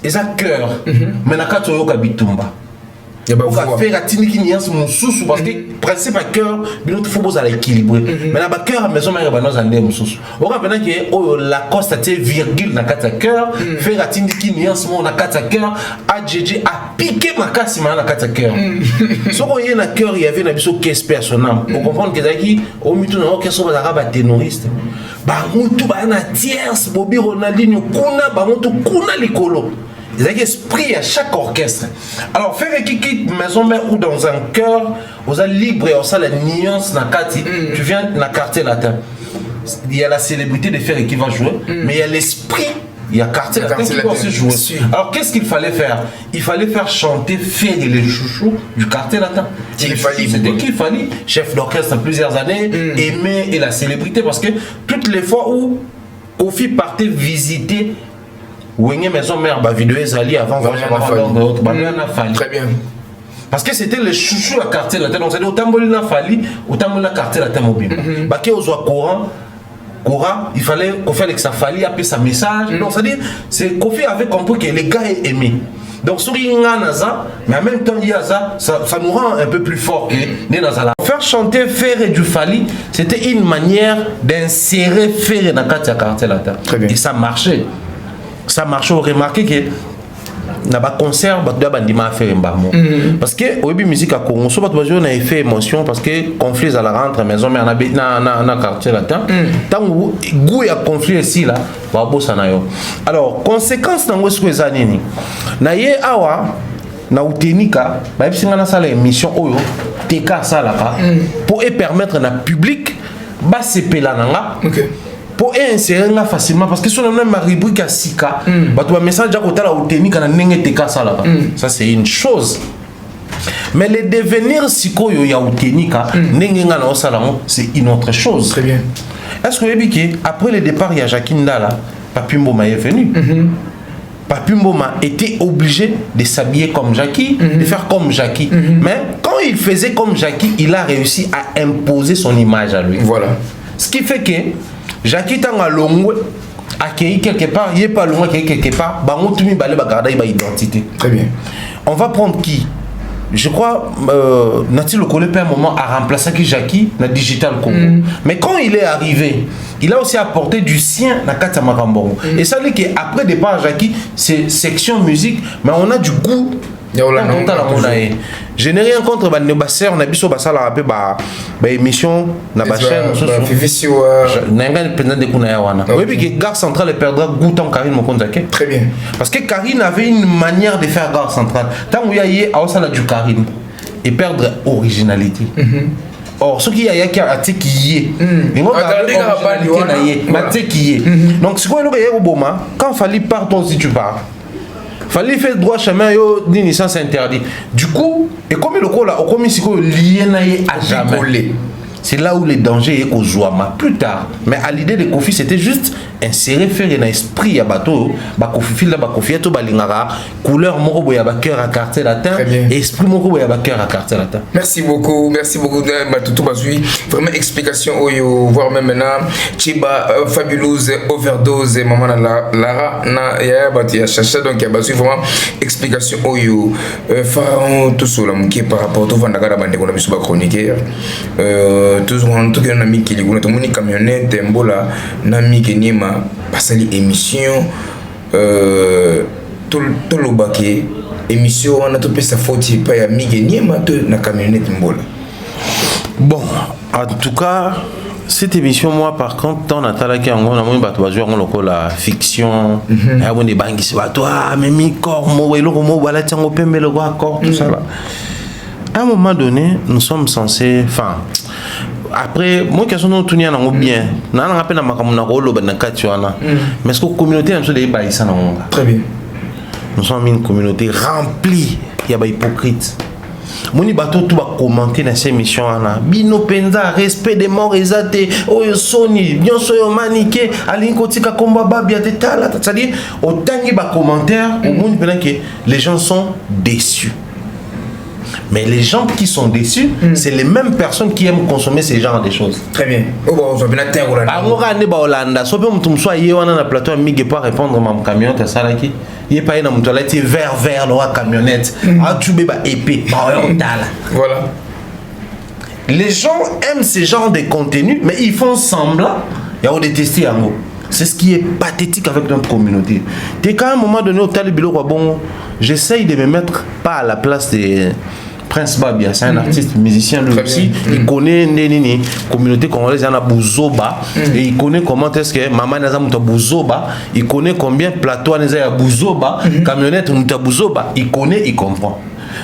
ils ont cœur, mais na kato yo kabitumba. On va faire attirer qui n'y a mon sous parce que principe à cœur, bien il faut besoin l'équilibrer. Mais là bas cœur à maison mère nous andé mon sous. On va maintenant que la constater virgule na kata cœur, faire attirer qui n'y a mon na kata cœur, adjj a piqué ma casse na kata cœur. So qu'on y a na cœur, il y avait na biso caisse personnelle. On comprend que daki au milieu na orchestre ba ténoriste. Ba mutu ba na tierce Bobby Ronaldinho kuna ba mutu kuna likolo. Il y a esprit à chaque orchestre. Alors, faire une maison mère ou dans un chœur, vous êtes libre et on a la nuance dans Kati. Tu viens dans le quartier latin. Il y a la célébrité de faire qui va jouer, mais il y a l'esprit. Il y a quartier latin qui va aussi jouer. Alors, qu'est-ce qu'il fallait faire? Il fallait faire chanter, faire les chouchous du quartier latin. C'était qu'il fallait, chef d'orchestre plusieurs années, aimer et la célébrité, parce que toutes les fois où Kofi partait visiter Wenge maison mère ba vidéo ezali avant très bien parce que c'était le chouchou la quartier latin donc c'est autant na fali autant la quartier latin mobile ba ke ozwa courant il fallait qu'on fasse avec sa fali appeler sa message donc c'est dire c'est Kofi avait compris que les gars aimé donc sur naza mais en même temps il y a ça nous rend un peu plus fort que nazala faire chanter faire et du fali c'était une manière d'insérer faire dans quartier latin et ça marchait. Ça marche, on remarque que na ba concert ba doit bandima faire mbamo parce que au début musique à Congo so ba toujours na effet émotion parce que conflit à la rentre maison mais na quartier latin tant goût ya conflit ici là ba bossa na yo alors conséquence na ngweso ezanini na ye awa na utenika ba bisinga na sala émission oyo teka salaka pour permettre na public ba sepela nanga pour insérer facilement parce que si on a ma rubrique à Sika, bah message à côté la technique na nenge teka sala. Ça c'est une chose. Mais le devenir siko yo ya technique nenge nga na sala c'est une autre chose. Très bien. Est-ce que vous que après le départ il y a Jackie Ndala, Papi Mboma est venu. Papi Mboma était obligé de s'habiller comme Jackie, de faire comme Jackie. Mais quand il faisait comme Jackie, il a réussi à imposer son image à lui. Voilà. Ce qui fait que Jackie tanga longue accueilli quelque part, il est pas loin quelque part, bah on tumi balé bah garder ba identité. Très bien. On va prendre qui? Je crois Nati le collègue un moment a remplacé qui Jackie na Digital Congo. Mais quand il est arrivé, il a aussi apporté du sien na Kata Makambo. Et ça dit que après départ Jackie, c'est section musique, mais on a du goût. Je n'ai rien contre les basseurs, on a biso basala rappé ba émission na ba chaîne oui puis que Gare Centrale perdra goût en Karine Mokonzake. Très bien. Parce que Karine avait une manière de faire Gare Centrale. Tant où il y a à osala du Karine et perdre originalité. Or ce qui y a qui a qui est donc c'est quoi le Obama quand fallait pardon si tu pars. Fallait faire droit chemin yo d'une licence interdit. Du coup, et comme le coup là, comme ici lié à jamais. C'est là où le danger est qu'au Zouama plus tard. Mais à l'idée de Kofi, c'était juste insérer faire un esprit à bateau, ba Kofi fil ba Kofi to balingara, couleur moko boya ba cœur à quartier latin, esprit moko boya ba cœur à quartier latin. Merci beaucoup Matutu Bazui. Vraiment explication oyo voir même maintenant Chiba fabuleuse overdose maman Lara na ya bati ya chacha donc ya Bazui vraiment explication oyo pharaon tout cela qui par rapport au vandagara bande ko na biso ba chroniqueur toujours en tout cas na miki li ko moni camionnette mbola na miki nima pasali émission tout le baquet émission on a tout sa faute pas ya miki nima to na camionnette mbola. Bon, en tout cas cette émission moi par contre dans Natala qui on a moins bateau jouer on la fiction et on des banques c'est bateau mais mi corps mo eloko mo wala tiango pembe le corps tout ça là. À un moment donné, nous sommes censés, enfin, après moi question non tout na bien na na rappelle na makamuna ko lo bana katiwana mais est-ce que communauté am so de ba isa na nga très bien nous sommes une communauté remplie il y a ba hypocrite moni bato tout ba commenter na ces émissions ana bino penza respect des morts exaté oyo soni bien soyo maniqué alinko tika komba babia de tala c'est-à-dire autant ba commentaire au monde pendant que les gens sont déçus. Mais les gens qui sont déçus, c'est les mêmes personnes qui aiment consommer ces genres de choses. Très bien. Oh bon, on va bien Hollanda. Si on soit na plateau amigo pour répondre à mon camion, t'as ça là qui il est pas dans mon toilette, vert la camionnette. Ah tu bébé épée. Voilà. Les gens aiment ce genre de contenu, mais ils font semblant. Il y a détester en haut. C'est ce qui est pathétique avec notre communauté. T'es qu'à un moment donné au Talibilo, bon, j'essaye de me mettre pas à la place de Prince Babia, c'est un artiste musicien lui aussi. Il connaît la communauté congolaise, il y en a Bouzoba, et il connaît comment est-ce que maman n'a pas Bouzoba, il connaît combien plateau n'a pas Bouzoba, camionnette n'a pas Bouzoba, il connaît, il comprend.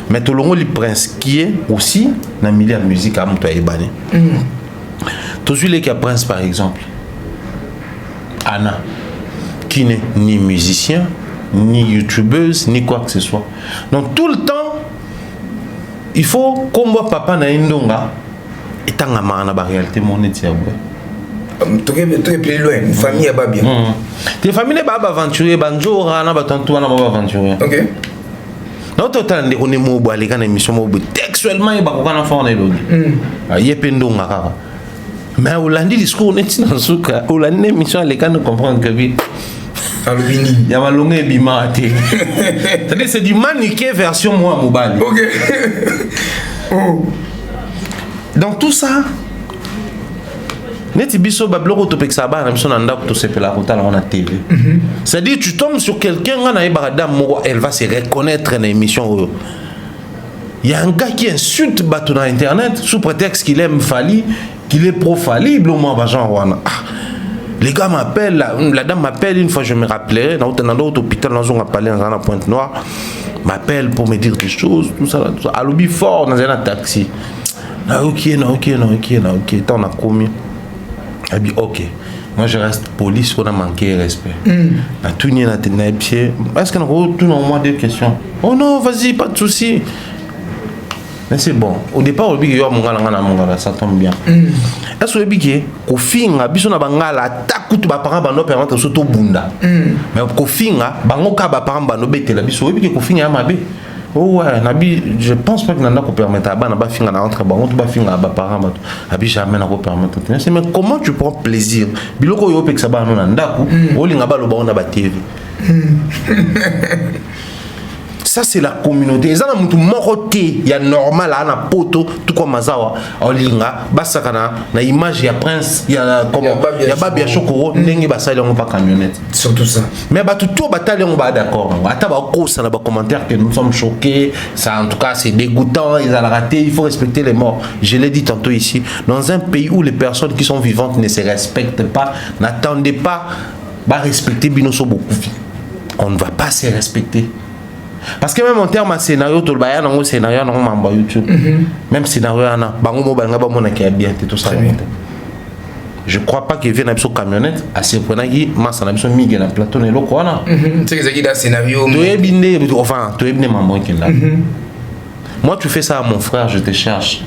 Mais tout le monde, le Prince qui est aussi dans le milieu de la musique à Mouta Ebane. Tout celui qui a Prince par exemple. Anna, qui n'est ni musicien, ni youtubeuse, ni quoi que ce soit. Donc tout le temps, il faut qu'on voit papa na indonga et tant à ma na réalité monétaire. Tu es plus loin, une famille à Babia. Tes familles baba aventurier, banjo rana batantou na baba aventurier. OK. Non total on est mobo les gars émission mobo textuellement il ba ko kana fond na logi. Yependonga kaka. Mais Hollande discours net dans souka Hollande émission les gars ne comprennent que vite. Alubini. Il y a malongé bimate. C'est-à-dire c'est du maniqué version moi mobile. OK. Oh. Dans tout ça net biso babloko to pexaba na biso na ndako to sepela ko tala on a TV. C'est-à-dire tu tombes sur quelqu'un na ibarada moko elle va se reconnaître dans l'émission. Il y a un gars qui insulte bato na internet sous prétexte qu'il aime Fali, qu'il est pro-Fali, les gars m'appellent, la dame m'appelle une fois, je me rappellerai, dans l'autre hôpital, dans un palais, dans la Pointe-Noire, m'appelle pour me dire des choses, tout ça. À l'objet fort, dans un taxi. Ok, t'en as commis. Elle dit ok. Moi je reste police, on a manqué respect. Tout n'y a pas. Est-ce qu'on a tout le monde des questions? Oh non, vas-y, pas de souci. Mais c'est bon. Au départ, on dit que ça tombe bien. Est-ce que au fin, biso na bangala takutu ba parents bando permettre surtout bunda. Mais au fin, bango ka ba parents bando betela biso obi ko fin ya mabe. Oh ouais, nabi je pense pas que nanda ko permettre ba na ba finga na entre bango to ba finga ba parents bato. Abi jamais na ko permettre. Mais comment tu prends plaisir? Biloko yo peksa ba no nanda ko o linga ba lo ba on a ba TV. Ça c'est la communauté. Ça na mutu moroté, il y a normal là na poto tout comme mazawa. Olinga basakana na image ya prince, il y a comment il y a babia chokoro ndenge basali on pas camionnette. Surtout ça. Mais ba tout batali on ba d'accord. Ata ba ko ça na ba commentaire que nous sommes choqués, ça en tout cas c'est dégoûtant, ils ont raté, il faut respecter les morts. Je l'ai dit tantôt ici, dans un pays où les personnes qui sont vivantes ne se respectent pas, n'attendez pas ba respecter binoso beaucoup. On ne va pas se respecter. Parce que même en termes de scénario, tout le bail dans le scénario dans YouTube, même scénario ana, bango mo banga ba mona qui est bien tout ça. Je crois pas qu'il vienne avec son camionnette à ce point là qui massa na biso miguel na plateau ne loko wana. C'est que ça qui dans scénario. Tu es bindé enfin, tu es bindé maman qui là. Moi tu fais ça à mon frère, je te cherche.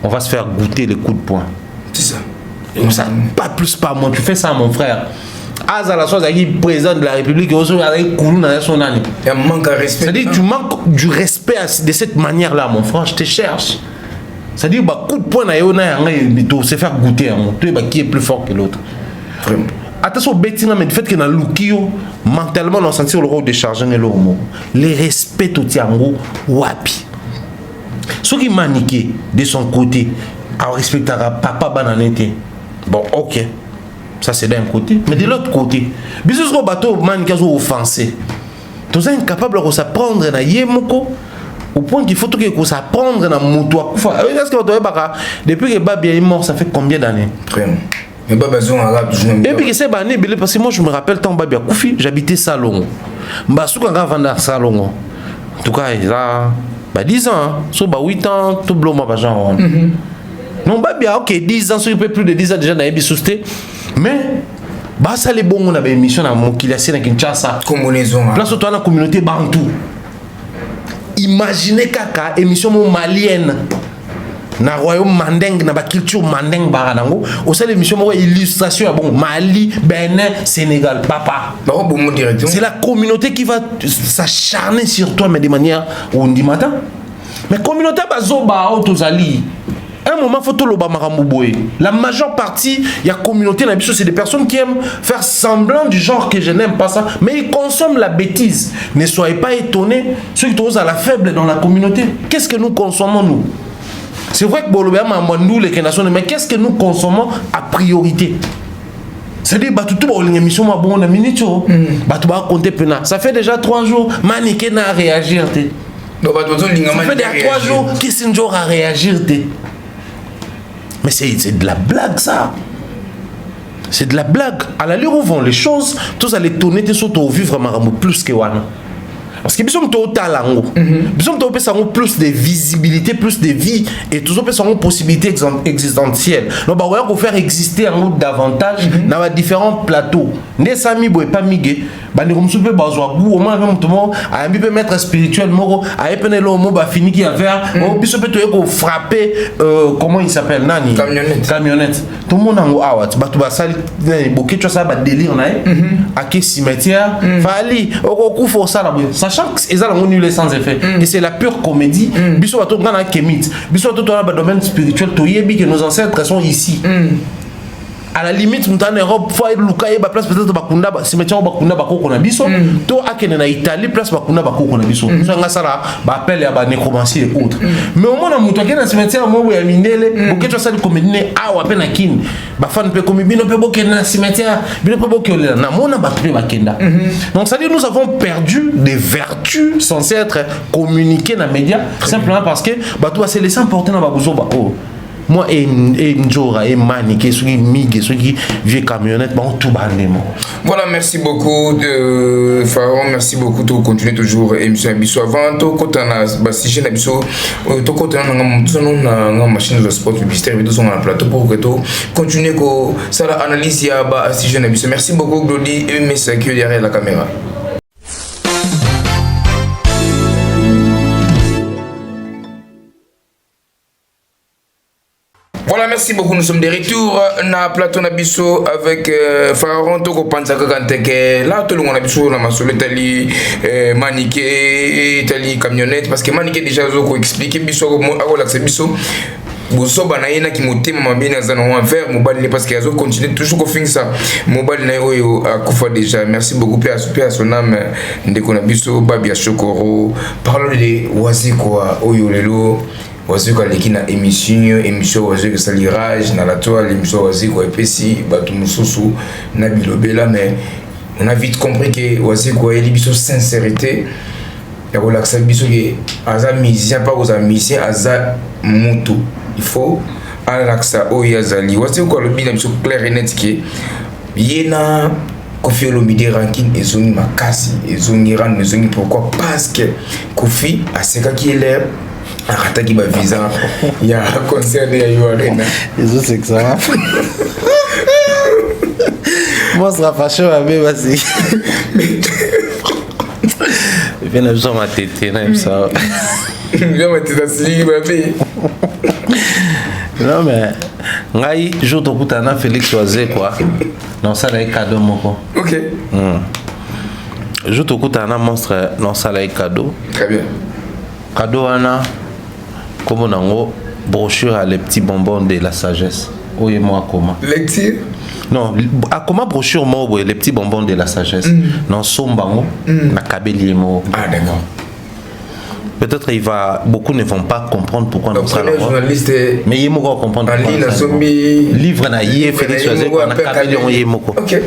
On va se faire goûter les coups de poing. C'est ça. Comme ça, pas plus pas moi, tu fais ça à mon frère. À la chose qui président de la République aussi avec Koulouna son année. Il y a un manque de respect. C'est-à-dire tu manques du respect de cette manière-là, mon frère, je te cherche. C'est-à-dire bah coup de poing na yo na to se faire goûter à mon toi bah qui est plus fort que l'autre. Vraiment. Attention betting mais le fait que na lukio mentalement on sentir le rôle de charger le mot. Les respects tout tiango wapi. Ce qui maniqué de son côté, on respectera papa bananete. Bon, OK. Ça c'est d'un côté, mais de l'autre côté, bisous au bateau man qui a offensé. Tous incapable de s'apprendre na yemoko au point qu'il faut que s'apprendre na mutua. Est-ce que depuis que Babia est mort, ça fait combien d'années? Vraiment. Mais pas besoin arabe toujours. Et puis que c'est bané parce que moi je me rappelle tant Babia Koufi, j'habitais Salongo. Mbasou quand vendre Salongo. En tout cas, il a 10 ans, so 8 ans, tout bloma ba genre. Non, bah bien, ok, 10 ans, sur plus de 10 ans déjà, dans les bisoutés. Mais, bah, ça les bons, on a une émission dans Mokilassi, dans Kinshasa. Combinaison. Place où tu as la communauté Bantou. Imaginez kaka, émission malienne. Na royaume mandeng, na ba culture mandeng baranango. Au sein de l'émission, illustration, bon, Mali, Bénin, Sénégal, papa. C'est la communauté qui va s'acharner sur toi, mais de manière où on dit matin. Mais communauté bazoba autozali. Un moment, il faut tout le bamaramouboé. La majeure partie, il y a communauté, c'est des personnes qui aiment faire semblant du genre que je n'aime pas ça, mais ils consomment la bêtise. Ne soyez pas étonnés, ceux qui sont à la faible dans la communauté. Qu'est-ce que nous consommons, nous? C'est vrai que Bolobé m'a mandou les nations, mais qu'est-ce que nous consommons à priorité? C'est-à-dire, ça fait déjà 3 jours, Maniké n'a réagi. Ça fait déjà 3 jours, Kissinger a réagi. Mais c'est de la blague, ça. C'est de la blague. À l'allure où vont les choses, tous allez tourner, tous allez vivre plus que Wana. Parce que nous sommes au talent, nous sommes plus de visibilité, plus de vie, et tous sommes possibilités existentielles. Donc, on va faire exister davantage dans différents plateaux. Ne sami boy pas migé, bandi comme soupe bazwa gou, au moins même tout le monde a un peu maître spirituel moro, a épene le mot ba fini qui a faire, on peut se peut frapper comment il s'appelle nani camionnette. Tout le monde en awat, batu ba sali boké tu ça ba délire na à quel cimetière fali au coup faut ça là. Sachant que ils ont nul sans effet. Et c'est la pure comédie. Biso bato ngana kemit. Biso bato dans le domaine spirituel to yebi que nos ancêtres sont ici. À la limite, nous en Europe, faut lukaye ba place peut-être bakunda cimetière bakunda bakoko na biso. To akene na Italie place bakunda bakoko na biso. Nous nga sala ba appel ya ba nécromancie et autres. Mais au moins na muto akena cimetière mo ya mindele, boké to sala comédie awa pe na kin. Ba fan pe komi bino pe boké na cimetière, bino pe boké na mona ba pe bakenda. Donc ça dit nous avons perdu des vertus censées être communiquées dans les médias simplement parce que ba to se laisser emporter dans ba bozo ba oh. Moi et Njora et Maniké, ceux qui migrent, ceux qui viennent camionnette, bon tout bandement. Voilà, merci beaucoup de Pharaon, merci beaucoup de continuer toujours émission Abisso avant to kotana basije na biso to kotana na machine de sport publicitaire et tout sur le plateau pour que to continuer ko ça la analyse ya ba asije na biso. Merci beaucoup Glody et messieurs qui derrière la caméra. Voilà, merci beaucoup. Nous sommes de retour na plateau Nabiso avec Pharaon Toko Pansaka Kanteke. Là, tout le monde a biso na masolo tali Maniké, tali camionnette parce que Maniké déjà zoko expliquer biso ako l'accès biso. Boso banaina ki motema mabina zana on faire mobile parce que azo continuer toujours ko fin ça. Mobile na oyo akufa déjà. Merci beaucoup à son âme ndeko na biso Babia Chokoro. Parlons de Wazikwa oyo lelo. Waziko na émission waziko salirage na la toile émission waziko epesi batu mususu na bilobela mais on a vite compris que waziko eli biso sincérité ya relaxa biso que aza musicien pas aux musicien aza mutu il faut relaxa oyazali waziko le bina biso clair et net que yena Kofi Olomide ranking ezongi makasi ezongi ran ezongi pourquoi parce que Kofi aseka qui est l'air attaqué ma visa il y a un concert de Yoarena les autres c'est que ça moi sera fâché mais vas-y viens à jouer ma tête na ça viens ma tête asli bébé non mais ngai jour to kutana Félix Choisé quoi non ça là cadeau moko OK jour to kutana monstre non ça là cadeau très bien cadeau ana comme on a brochure à les petits bonbons de la sagesse. Oui, moi comment? Lecture? Non, à comment brochure moi les petits bonbons de la sagesse. Non, sombango, na kabeli mo. Ah d'accord. Peut-être beaucoup ne vont pas comprendre pourquoi nous sommes là. Mais ils vont comprendre. Livre na yé Félix Choisé na kabeli on yé moko. OK.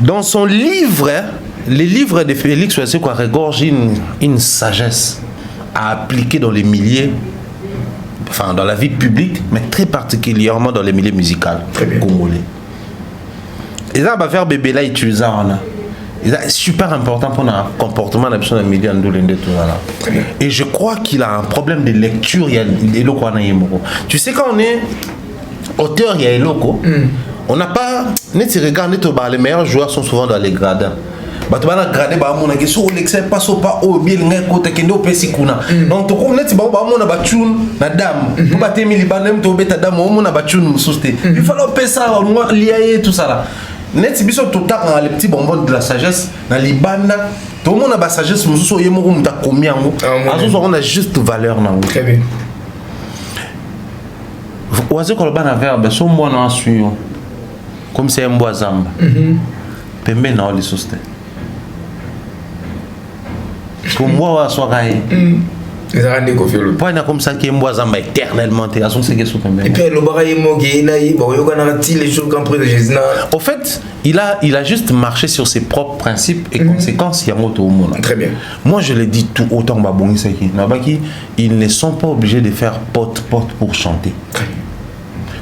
Dans son livre, les livres de Félix Choisé quoi regorge une sagesse à appliquer dans les milieux, enfin dans la vie publique, mais très particulièrement dans les milieux musicaux congolais. Et là, on va faire bébé là, utiliser C'est super important pour le comportement de la média en tout là. Et je crois qu'il a un problème de lecture. Il y a des locaux. Tu sais, quand on est auteur, il y a des locaux. On n'a pas. Si tu regardes, les meilleurs joueurs sont souvent dans les gradins. Donc tu vas gradé ba mona ke so l'excès passe pas au bien ngai ko te kendo pesi kuna donc to ko net ba mona ba tune na dame to ba temi libanem to beta dame o mona ba tune mususte il faut pesa on lié tout ça là net biso to ta les petits bonbons de la sagesse na libana to mona ba sagesse mususo yemo ko muta combien ngo azo on a juste valeur na très bien oaze ko ba na verbe so mona asuyo comme c'est un bois zamba pembe na oli suste comme moi soit point comme ça qui est moi zamba éternellement et puis le baraye mogué les jours quand près de Jésus. Au fait il a juste marché sur ses propres principes et conséquences il y a moto au monde. Très bien. Moi je l'ai dit tout autant babongi saki nabaki ils ne sont pas obligés de faire pote pour chanter.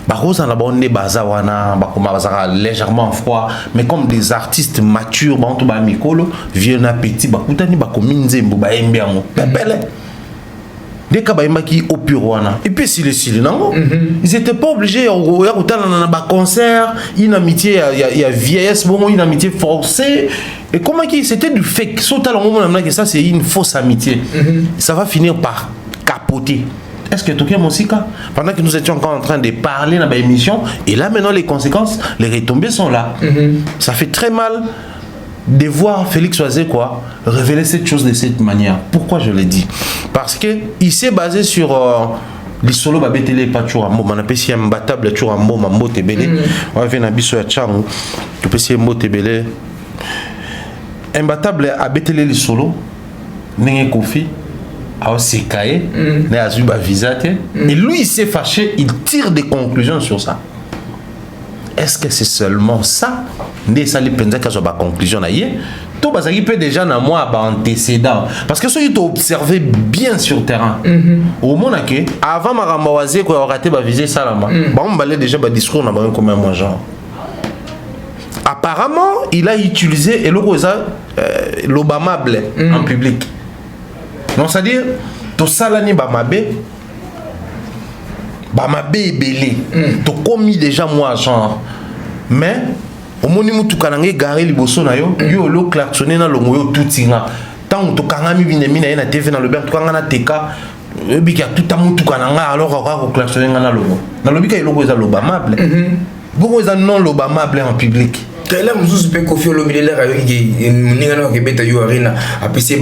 Barosa na bonne bazawana bakoma légèrement froid mais comme des artistes matures bantu ba mikolo vieux appétit bakutani bakomi nzembo ba embiango pepele dès kabaimaki au puroana et puis si les nango ils étaient pas obligés ya kutana na ba concert une amitié il y a vieillesse bon une amitié forcée et comment qui c'était du fake sauta longo na que ça c'est une fausse amitié ça va finir par capoter. Est-ce que tu as mon sika pendant que nous étions encore en train de parler dans l'émission et là maintenant les conséquences, les retombées sont là. Ça fait très mal de voir Félix Oisé révéler cette chose de cette manière. Pourquoi je l'ai dit? Parce que il s'est basé sur les solos babetele pas toujours ambo on appelle ça imbattable toujours ambo mambo tebele on va venir biso ya changu tu peux c'est mbo tebele imbattable abetele les solos n'engé kofi et lui il s'est fâché, il tire des conclusions sur ça. Est-ce que c'est seulement ça? Ça les pensa qu'à la conclusion tout parce qu'il peut déjà dans moi antécédent parce que ceux qui ont observé bien sur le terrain au monde que avant Marambawaze quoi raté ba viser ça là on balait déjà ba discours na ba comme moi genre apparemment il a utilisé l'obamable en public. Non, c'est-à-dire, tout ça là ni bamabe belé, tout commis déjà moi genre, mais au moment où tu kanangé garé liboso na yo lo klaxonné na longo yo tout tinga, tant tu kanami binemina na TV na le ber tu kangana teka, bika tout amu tu kananga alors on klaxonné na longo, na lobika il logo za lobamable, beaucoup za non lobamable en public. Là, je peux confier le militaire avec une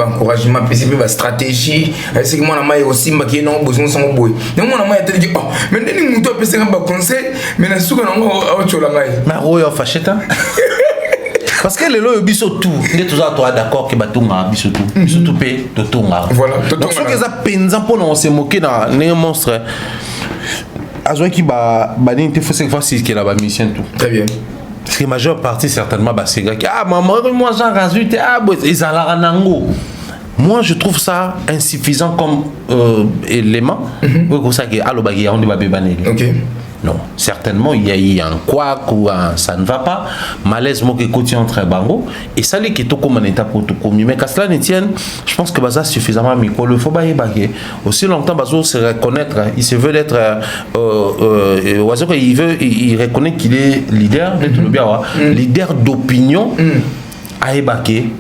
encouragement, une stratégie. C'est que moi, je aussi besoin de son boy. Mais moi, je dit, oh, mais je un conseil, mais je suis mais fâché. Parce que les lois biso tout, les tous toi d'accord que batunga biso tout, surtout pe totunga. Voilà. Donc ce que ça pensa pour nous se moquer dans les monstres. Azoa qui ba il faut cette fois ci qui la mission tout. Très bien. Parce que la majeure partie certainement c'est gars qui maman moi j'en rajoute ils en nango. Moi je trouve ça insuffisant comme élément pour ça que allo bagi on va bébaner. OK. Non, certainement il y a eu un couac ou un ça ne va pas, malaise mo que côté entre bango et ça les qui to comme en état pour tout comme mais qu'à cela ne tienne, je pense que baza suffisamment micro le faut bailler baguer. Aussi longtemps bazo se reconnaître, il se veut être il reconnaît qu'il est leader de tout le bien leader d'opinion à ébaquer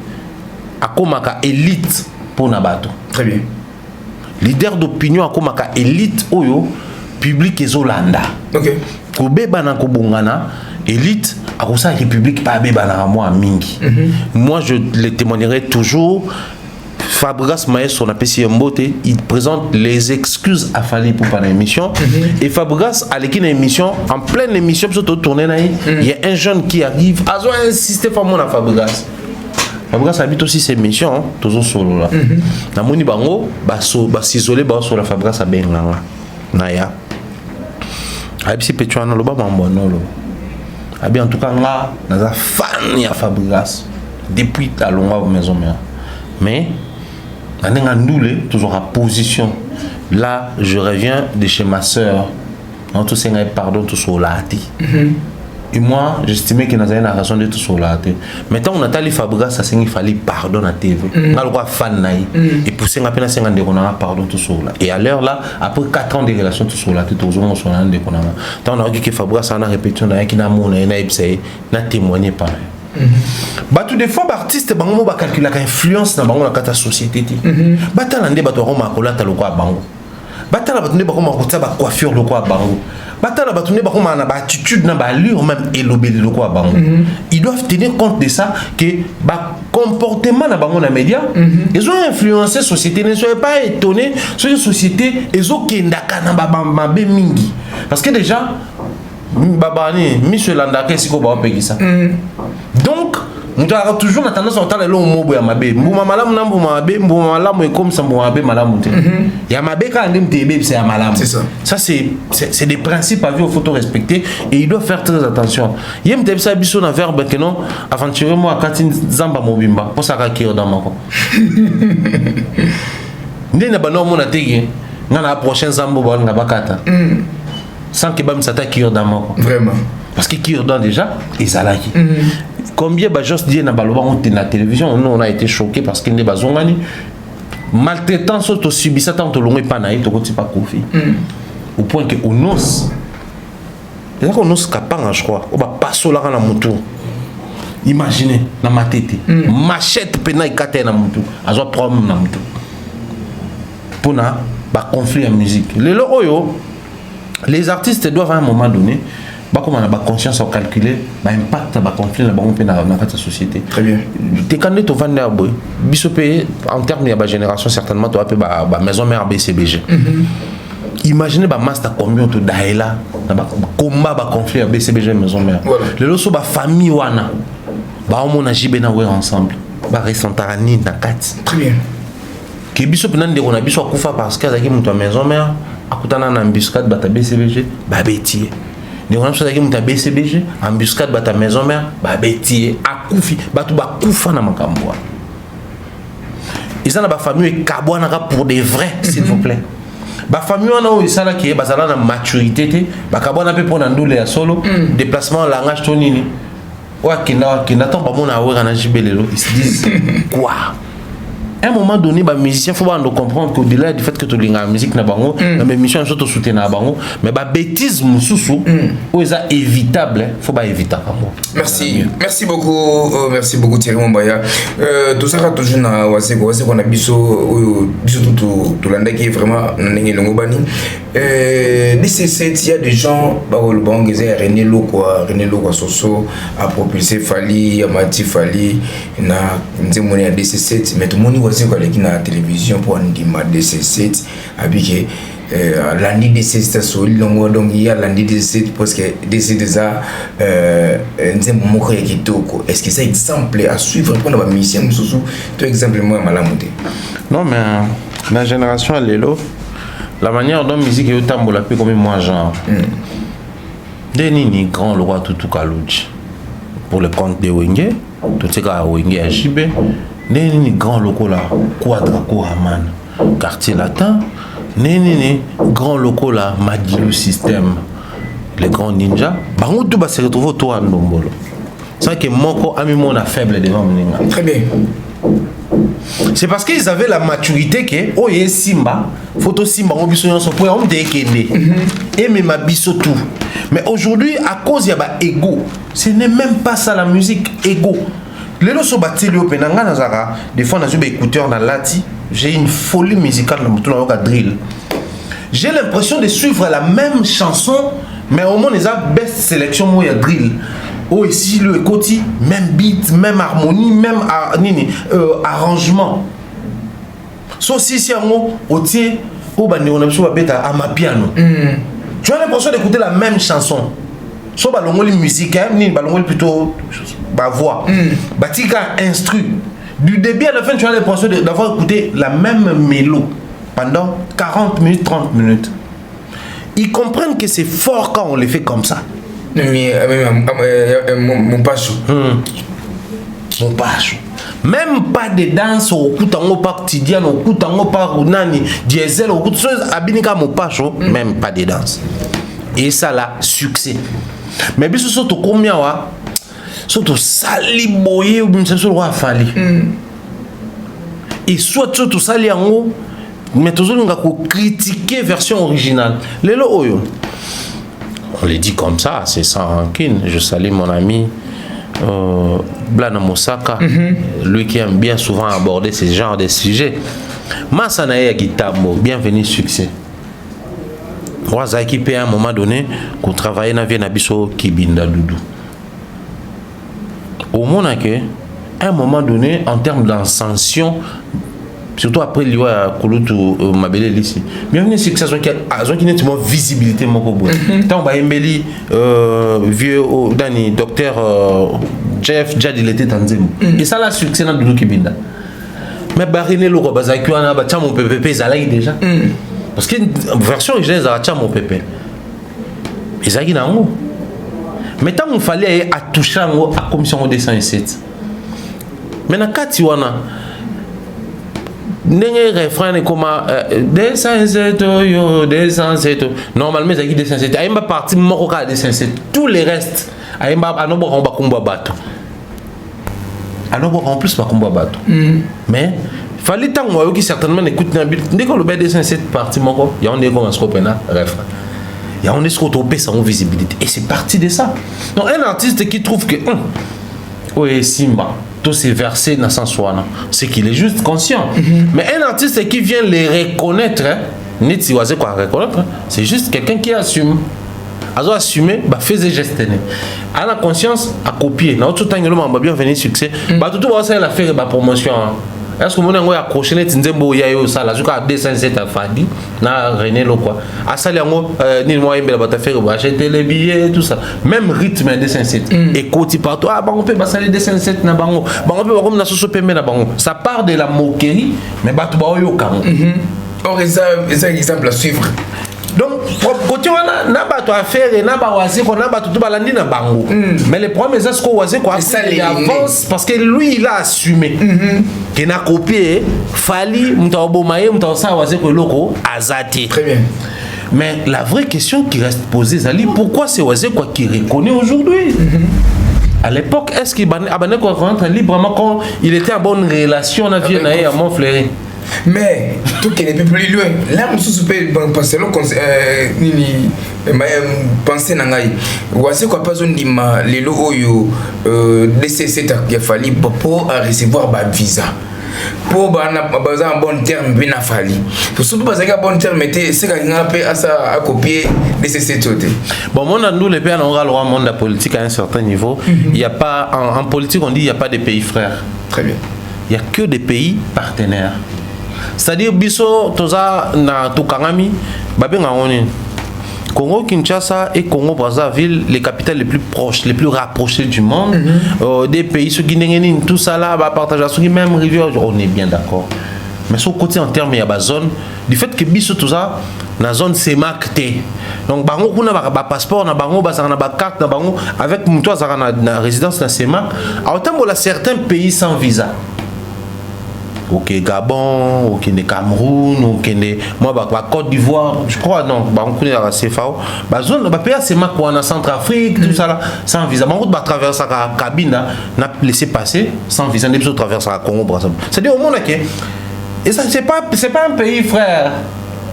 à komaka élite pour nabato. Très bien. Leader d'opinion à komaka élite oyo public et Zolanda. OK. Kobeba na kobongana élite à ça république pas beba na moi mingi. Moi je le témoignerai toujours. Fabregas Maestro on appelle si Mbote, il présente les excuses à Fali pour pas l'émission et Fabregas à l'équipe émission en pleine émission surtout tourner là il y a un jeune qui arrive a insisté pour moi na Fabregas. Fabregas habite aussi ses missions toujours solo là. Na moni bango ba s'isoler ba sur la Fabregas a ben là. Naya abisi pechuana loba mambono abi en tout cas là naza fan ya Fabregas depuis la longue maison mais nanenga ndoule toujours à position là je reviens de chez ma sœur non tout c'est pardon tout sur lati Et moi, j'estimais qu'il y avait une raison de tout sur la télé. Maintenant, on a tali Fabregas, ça il fallait pardon à la TV. On a le droit fan naï. Et pour ça, on a peine 50 on a pardon tout sur là. Et à l'heure là, après 4 ans de relation tout sur la télé, tout on a de qu'on a. Tant on a vu que Fabregas a répété, on a qui n'a mon n'a témoigné pareil. Bah tout des fois artiste bango ba calculer l'influence dans bango la société. Bah talande ba to roma kola ta lokwa bango. Bah talande ba to ne ba ko ma ba coiffure lokwa bango. Batala batune ba comme na ba attitude na ba allure même élobé le quoi bango. Ils doivent tenir compte de ça que ba comportement na bango na média ils ont influencé société. Ne soyez pas étonnés sur une société ils ont kendaka na ba be mingi parce que déjà babani monsieur landaka siko ba pekisa. Donc nous avons toujours la tendance à entendre le mot ya mabe. Mbuma malamu na mbuma mabe, mbuma malamu est comme ça mbuma mabe malamu te. Ya mabe quand on dit c'est ya malamu. C'est ça. Ça c'est des principes à vivre, il faut tout respecter et il doit faire très attention. Yem te ça biso na verbe que non aventurer moi quand zamba mobimba pour ça ka dans mako. Ndena bano mona tege ngana prochain zambo ba nga bakata. Sans que bam s'attaque dans mako. Vraiment. Parce que qui ordonne déjà ils alaki. Combien de gens disent que la télévision, nous on a été choqués parce qu'il y a des gens maltraitance auto subissant tant que l'on est pas naïf, tu ne pas confié. Au point que on ose. C'est-à-dire qu'on ose capable, je crois. On va passer là dans mon tour. Imaginez dans ma tête, machette pena ikate na mutu, azo problème na mutu. Pour na ba conflit en musique. Les artistes doivent à un moment donné comme on a conscience à calculer l'impact de conflit dans la société. Très bien. Tu es candidat au Vendée Boy. Bisopé en termes de génération certainement tu as appelé la maison mère BCBG. Imaginez ba master combien tu daïla combat ba conflit à BCBG maison mère. Les loso ba famille wana ba on a jibé na ouais ensemble. Ba resantarani na kati. Très bien. Que bisopé nan de on a biso kufa parce que azaki mutu maison mère akutana na embuscade ba BCBG ba bétier. On a besoin de BCBG, embuscade de ta maison mère, bétier, akufi, batu ba kufa na makamboa. Ils ont la famille kabouana pour des vrais, s'il vous plaît. La famille on a ça là qui est basée na maturité, ba kabouana peut prendre ndole ya solo, déplacement langage tonini. Wa kinda tant ba mona wa na jibelelo, ils se disent quoi? À un moment donné, les musiciens, il faut comprendre qu'au-delà du fait que tu as la musique, les musiciens sont soutenus na bango, mais les bêtises, c'est évitable, il faut pas éviter. Merci, merci beaucoup Thierry Mombaya. Tout ça toujours na waseko on a biso tout l'année qui est vraiment n'engé longobani. Il y a des gens, René Loko Soso a propulsé Fali, Amati Fali, na nzemoni à DC7, mais tout le monde voici qui na télévision pour un dimanche DC7 avec l'année DC7 sur longo donc il y a l'année DC7 parce que DC déjà nzemoni moko ya kitoko. Est-ce que c'est exemple à suivre pour la mission Soso tout exemple moi malamuté? Non mais la génération Lelo la manière dont la musique est autant la plus comme moi genre Denis grand le roi tout Kalouji pour le compte de Wenge tout ce qu'a Wenge à JB Denis grand loco là Quadraco Haman quartier latin Denis grand loco là Madilu système les grands ninjas bango tout va se retrouver autour de Ndombolo c'est que Moko a mis mon faible devant Mninga. Très bien. C'est parce qu'ils avaient la maturité que oh yé Simba photo Simba on biso nyonso po on dekende et même ma biso tout mais aujourd'hui à cause y a ba ego ce n'est même pas ça la musique ego les loso batili au penanga nazara des fois on a eu des écouteurs dans lati j'ai une folie musicale dans tout le drill j'ai l'impression de suivre la même chanson mais au moins les a best sélection moi ya drill. Oh, ici le côté, même beat, même harmonie, même arrangement. So si c'est un mot, au tiers, on a à ma piano. Tu as l'impression d'écouter la même chanson. So balongo les musiques, ni balongo plutôt ba voix. Batika instru. Du début à la fin, tu as l'impression d'avoir écouté la même mélodie pendant 40 minutes, 30 minutes. Ils comprennent que c'est fort quand on les fait comme ça. Mon pacho. Mon pacho. Même pas de danse au coup tango pas quotidien au coup tango pas nani diesel au coup de choses abinika mon pacho même pas de danse et ça là succès mais biso surtout combien wa surtout sali boye ou bien sur roi fali et soit surtout sali yango mais toujours nga ko critiquer version originale lelo oyo on le dit comme ça, c'est sans rancune. Je salue mon ami Blana Mosaka, lui qui aime bien souvent aborder ce genre de sujets. Masanae Gitamo, bienvenue, succès. Wazaki peut à un moment donné qu'on travaillait dans Viennabiso Kibinda Doudou. Au moment que, à un moment donné, en termes d'ascension, surtout après l'IWA Kouloutou Mabele ici. Bienvenue, c'est que ça soit qui n'est pas visibilité mon cobo. Tant on va embellir vieux Dani docteur Jeff Jad il était tanzemo. Et ça là succès dans Doudou Kibinda. Mais Barine le Robazaki on a battu mon PPP Zalaï déjà. Parce que version originale ça a mon PPP. Ezaki na ngo. Mais tant on fallait à toucher à commission de 107. Mais na kati wana ndenge refrain comme 207 yo 207 normalement ça qui 207 ayemba partie moko ka 207 tous les restes ayemba anobo on ba kumba bato anobo en plus ba kumba bato mais fallait tant moi qui certainement écoute na but ndeko le 207 partie moko ya on est comme scope na refrain ya on est scope topé sans visibilité et c'est parti de ça donc un artiste qui trouve que oui Simba tous ces versets dans son soi, c'est qu'il est juste conscient. Mais un artiste qui vient les reconnaître, c'est juste quelqu'un qui assume. A assumer, bah faisait geste. A la conscience à copier. Dans tout temps, il m'a bien venu succès. Bah tout va ça la faire la promotion. Est-ce que mon a accroché les tinzembo yayo ça la jusqu'à 207 à Fadi na René lo quoi. À ça yango ni moi il va faire acheter les billets tout ça. Même rythme 207. Écoute partout ah bah on peut passer les 207 na bango. Bah on peut comme na soso pembe na bango. Ça part de la moquerie mais bah tu ba yo kan. Or ça exemple à suivre. Donc côté on n'a pas à faire et n'a pas oisé qu'on a pas tout balandi na bango. Mais le problème c'est ce qu'on oisé quoi il avance parce que lui il a assumé qu'il n'a copié fali mtaobo maye mtaosa oisé ko loko azati. Très bien. Mais la vraie question qui reste posée Zali pourquoi c'est oisé quoi qui reconnaît aujourd'hui à l'époque est-ce qu'il abandonne quoi rentre librement quand il était en bonne relation na vie na à Montfleury. Mais tout qui n'est plus loin là on se peut penser nini penser nangai wase quoi pas on dit ma lelo oyo DCC ta fali pour recevoir ba visa pour bana baza en bon terme bien fali surtout parce que bon terme était c'est quand on peut à copier DCC tout. Bon mon nous les pays on a le monde la politique à un certain niveau il y a pas en politique on dit il y a pas de pays frères. Très bien. Il y a que des pays partenaires. C'est-à-dire biso toza na tukangami babenga ngoni Congo Kinshasa et Congo Brazzaville les capitales les plus proches les plus rapprochées du monde des pays ceux qui n'engeni tout ça là ba partager ceux qui même rivière on est bien d'accord mais sur côté en termes il y a ba zone du fait que biso toza na zone CEMAC té donc bango kuna ba passeport na bango ba na ba carte na bango avec muto za na résidence na CEMAC à autant que certains pays sans visa. Ok Gabon, ok Cameroun, ok moi Côte d'Ivoire, je crois non, on connaît la CFAO. Zone, pays c'est ma quoi en Centrafrique, tout ça là, sans visa. On va traverser la cabine là, n'a laissé passer sans visa, on peut traverser la Congo Brazzaville. C'est-à-dire au monde que et ça c'est pas un pays frère.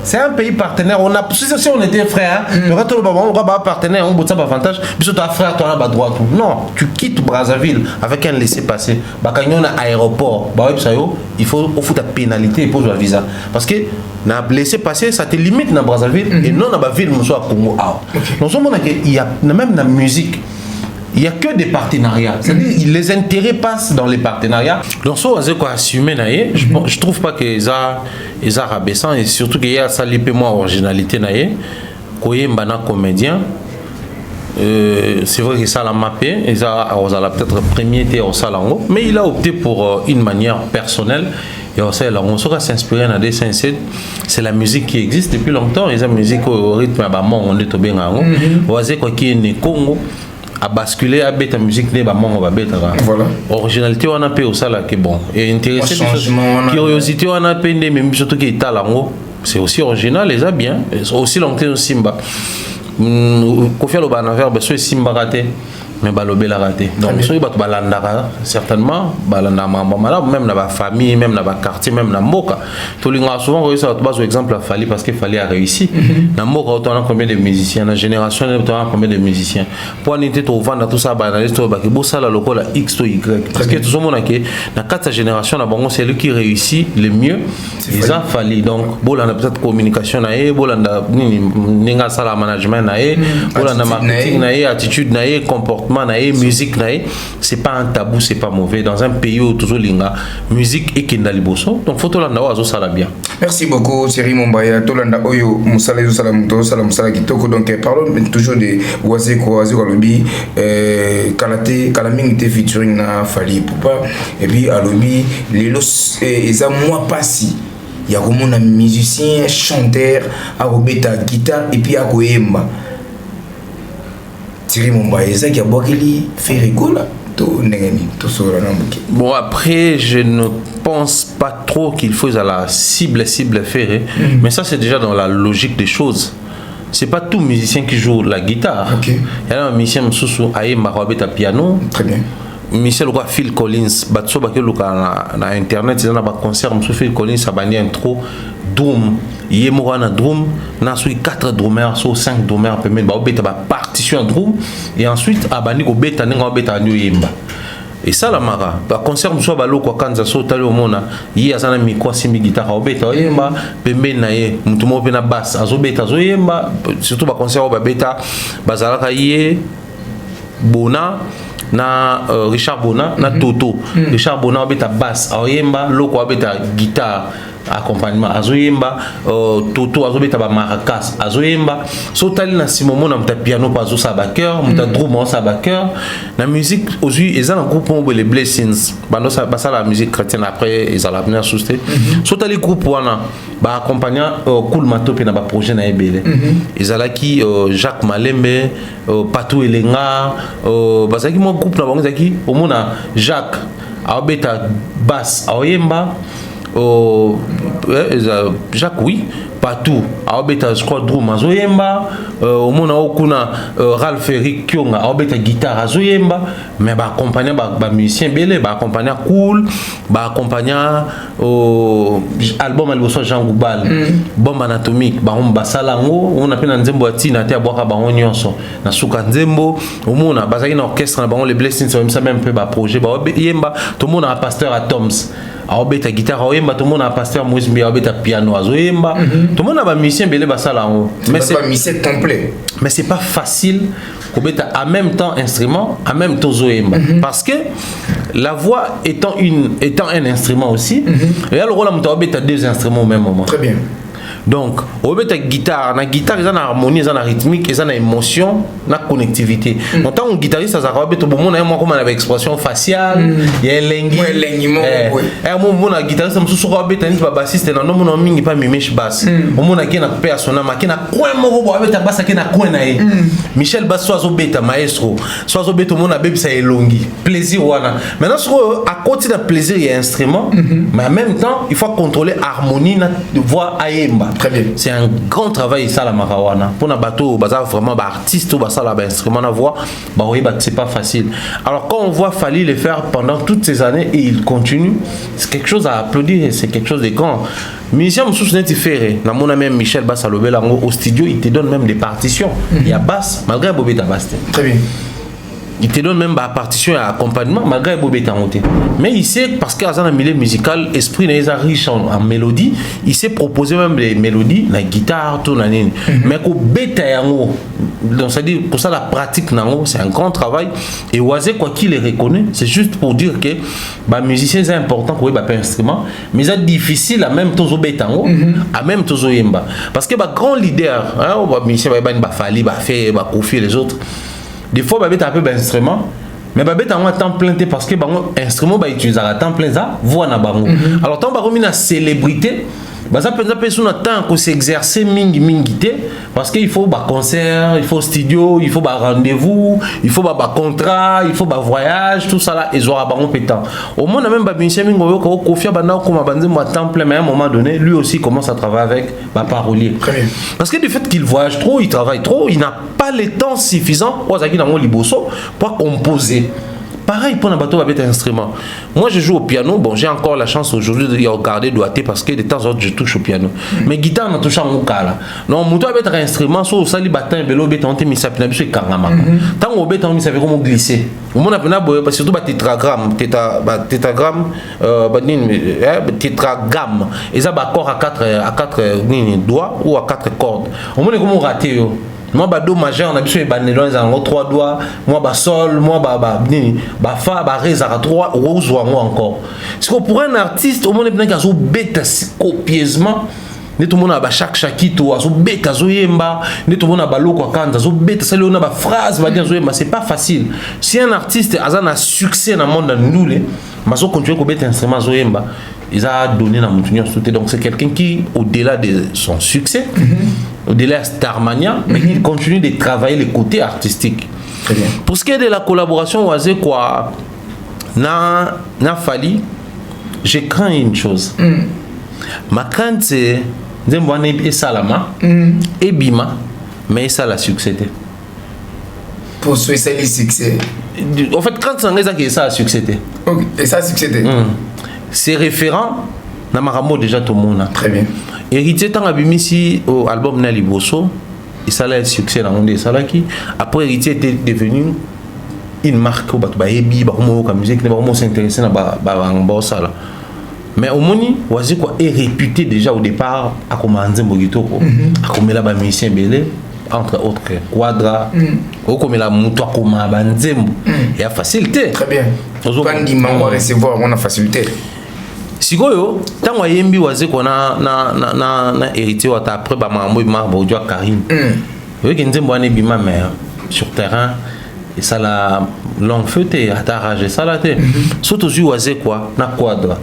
C'est un pays partenaire. On a si on était frères, le reste on va partenaire, on bosse avantage. Puis toi frère, toi là droit tout. Non, tu quittes Brazzaville avec un laissez-passer. Bah quand on a aéroport, bah il faut offrir ta pénalité pour le visa. Parce que na laissez-passer, ça te limite dans Brazzaville et non dans la ville, soit Congo. Donc on a il y a même dans la musique. Il n'y a que des partenariats. C'est-à-dire les intérêts passent dans les partenariats. Donc, ça, on quoi assumer, je trouve pas qu'ils ont rabaissant et surtout qu'il y a ça moins originalité. Quand il y a un comédien, c'est vrai que ça l'a mappé, ils ont peut-être premier été au salon, mais il a opté pour une manière personnelle. Et on va s'inspirer dans des sincères. C'est la musique qui existe depuis longtemps. Ils ont la musique au rythme à on est au bien. On va dire quoi qui est né Congo. À basculer à bête musique n'est pas mon va bête voilà originalité on a peu au ça là que bon et intéressant curiosité on a peu mais surtout qui est talent c'est aussi original les a bien aussi longtemps Simba Kofi aloba na verbe so simba raté mais balobela raté donc so ba balandaka certainement balanda mamba malamu même na ba famille même na ba quartier même na mboka to linga souvent ko ça base exemple a Fally parce que Fally a réussi na mboka on a combien de musiciens na génération on a combien de musiciens pour nité to vendre tout ça ba analyse to ba ki bosala lokola X to Y parce que tout le monde que na quatre génération na bango c'est lui qui réussit le mieux ils a Fally donc bolanda peut-être communication na e bolanda nini ninga sala management na e bolanda marketing na e attitude na e comportement musique c'est pas un tabou, c'est pas mauvais dans un pays où toujours linga musique et kindaliboso donc faut tolanda ozo sala bien. Merci beaucoup Thierry Mombaya tolanda oyo musala yo sala muto sala musala kitoko donc parlons toujours de Wazeko alobi kalamingi te featuring na Fally Ipupa et puis alobi lelo eza moi passi ya komona musicien chanteur akobeta guitare et puis akoyemba Thierry Mombaya ça qui a boakeli fait rigola to ndengeni to sora na mbuki. Bon après je ne pense pas trop qu'il faut à la cible faire mais ça c'est déjà dans la logique des choses. C'est pas tout musicien qui joue la guitare. Okay. Il y a un musicien msusu ayemba robeta piano. Très bien. Michel Roy Phil Collins batso bakeluka na internet ils ont un concert monsieur Phil Collins a bandi intro drum yemo na drum na sui 4 drummers so 5 drummers permet ba obeta ba partition drum et ensuite abandi ko beta ninga beta nyo yemba et ça la mara ba concert monsieur baloko kanza so tali omona yi azana micro simbi guitare obeta yemba pembe na ye mutu mo pe na basse azobeta zo yemba surtout ba concert ba beta bazalaka ye bona na Richard Bona na Toto Richard Bona obeta basse oyemba loko obeta guitare accompagnement azoyemba Toto azobeta ba maracas azoyemba so tali na simomo na mta piano pa zo sa ba cœur mta drum sa ba cœur na musique aujourd'hui ils ont un groupe pour les Blessings bando ça la musique chrétienne après ils allaient venir souster so tali groupe wana ba accompagnant Cool Matope na ba projet na ebele ils allaient qui Jacques Malembe Patou Elenga bazaki mo groupe na bango zaki omona Jacques abeta basse oyemba Jacques oui partout abeta je crois drum azoyemba omona okuna Ralph Eric Kyonga abeta guitare azoyemba mais ba accompagner ba musicien belé ba accompagner Cool ba accompagner album alboso Jean Goubal bombe anatomique ba on basalango on appelle nzembo atina te aboka ba on nyonso na suka nzembo omona bazaki na orchestre na bango les Blessings ça même peu ba projet ba yemba tout le monde a pasteur à Toms aobeta guitare oyemba tout le monde a pasteur Moïse Mbi aobeta piano azoyemba tout le monde a ba musicien belé basala ngo mais c'est pas musicien complet mais c'est pas facile kobeta en même temps instrument en même temps zoyemba parce que la voix étant un instrument aussi il y a le rôle de obeta deux instruments au même moment. Très bien. Donc obeta guitare na guitare ils ont harmonie ils ont rythmique ils ont émotion na connectivité donc tant un guitariste ça va beto bon na moi comme avec expression faciale il y a l'engagement mon na guitariste mususu ko beta ni ba bassiste na no mon mingi pas mimesh basse mon na ki na couper sona ma ki na coin mo bo beta basse ki na coin na e Michel Basse so beta maestro so beto mon na bebe ça elongi plaisir wana maintenant sur à côté de plaisir il y a instrument mais en même temps il faut contrôler harmonie na voix ayemba. Très bien. C'est un grand travail ça la marawana pour na bateau bazar vraiment ba artiste ou basala ba instrument na voix ba oui ba c'est pas facile. Alors quand on voit Fally le faire pendant toutes ces années et il continue, c'est quelque chose à applaudir, c'est quelque chose de grand. Musicien mususu neti faire na mon ami Michel Basse alobela ngo au studio il te donne même des partitions. Il y a basse malgré bobeta basse. Très bien. Il te donne même la partition et accompagnement malgré Bobeta monté. Mais il sait, parce qu'il y a un milieu musical, esprit n'est riche en mélodie, il sait proposer même des mélodies, la guitare, tout nanine. Mais qu'au bêta yango, donc ça dit pour ça la pratique nango, c'est un grand travail. Et Oazé quoi qu'il les reconnaît, c'est juste pour dire que bah musicien c'est important pour bah pas instrument, mais c'est difficile à même tozo bêta yango, à même tozo yemba. Parce que bah grand leader, hein, bah musicien bah Fally, bah fait, bah Kofi les autres. Des fois, il y a un peu d'instrument, mais il y a un temps plein parce que l'instrument est utilisé à temps plein, ça, voix na bango. Alors, tant que une célébrité, Baza penza pe suna temps qu'on s'exercer mingi té parce qu'il faut ba concert, il faut studio, il faut ba rendez-vous, il faut ba contrat, il faut ba voyage, tout ça là ils aura ba compétent. Au moins même ba musicien mingi ko kofia ba na ko ma banze moi temps plein mais à un moment donné lui aussi commence à travailler avec ba parolier. Très bien. Parce que du fait qu'il voyage trop, il travaille trop, il n'a pas le temps suffisant pour zaki na mo liboso pour composer. Pareil pour un bateau avec un instrument. Moi je joue au piano. Bon, j'ai encore la chance aujourd'hui de regarder doigté parce que de temps en temps je touche au piano. Mais guitare n'a touché en là. Non, mon avec un instrument, soit au sali batin, bélo béton, t'es mis ça, puis n'abusé carrément. Tant au béton, mis ça fait comment glisser. Au moins on a parce surtout bah tétragramme, tétragramme, tétragramme. Et ça bah corps à quatre doigts ou à 4 cordes. Au moins comment rater. Moi ba do majeur on a besoin de dans les 3 doigts, moi ba sol, moi ba fa ba ré à 3 ou encore. C'est que pour un artiste au moins il y a zo bêta copieusement ne tout le monde a ba chaque-chakito zo bêta zo yemba, ne tout le monde a ba loko kanda zo bêta ça on a ba phrase va dire zo yemba, c'est pas facile. Si un artiste a un succès dans le monde nous les mais zo continuer ko bêta instrument zo yemba, il a donné dans mon donc c'est quelqu'un qui au-delà de son succès au-delà de Starmania, mais il continue de travailler le côté artistique. Très bien. Pour ce qui est de la collaboration, Oazé quoi, n'a fallu, je crains une chose. Ma crainte c'est de moi et Salama et Bima, mais ça la succès. Pour souhaiter le succès. En fait, quand ça a succès. Ok, et ça a succès. C'est référent. Namaramo déjà tout le monde. Très bien. Héritier tant abimisi au album Nali Bosso, et ça a un succès dans le monde Salaki. Après Héritier était devenu une marque au batba ebi ba ko ka musique ne ba ko s'intéresser na ba sala. Mais au moni wazi quoi est réputé déjà au départ à commander Mbogitoko, à comme la ba musicien belé entre autres Quadra, au comme la muto comme banzembo. Il y a facilité. Très bien. Pas dit mango recevoir on a facilité. Sikoyo tango yembi waze ko na hérité wata après ba mambo ma bojo Karim. Oui nzembo ane bima mère sur terrain et ça la longue feuté ata rage ça la té. Surtout ju waze quoi na Quadra.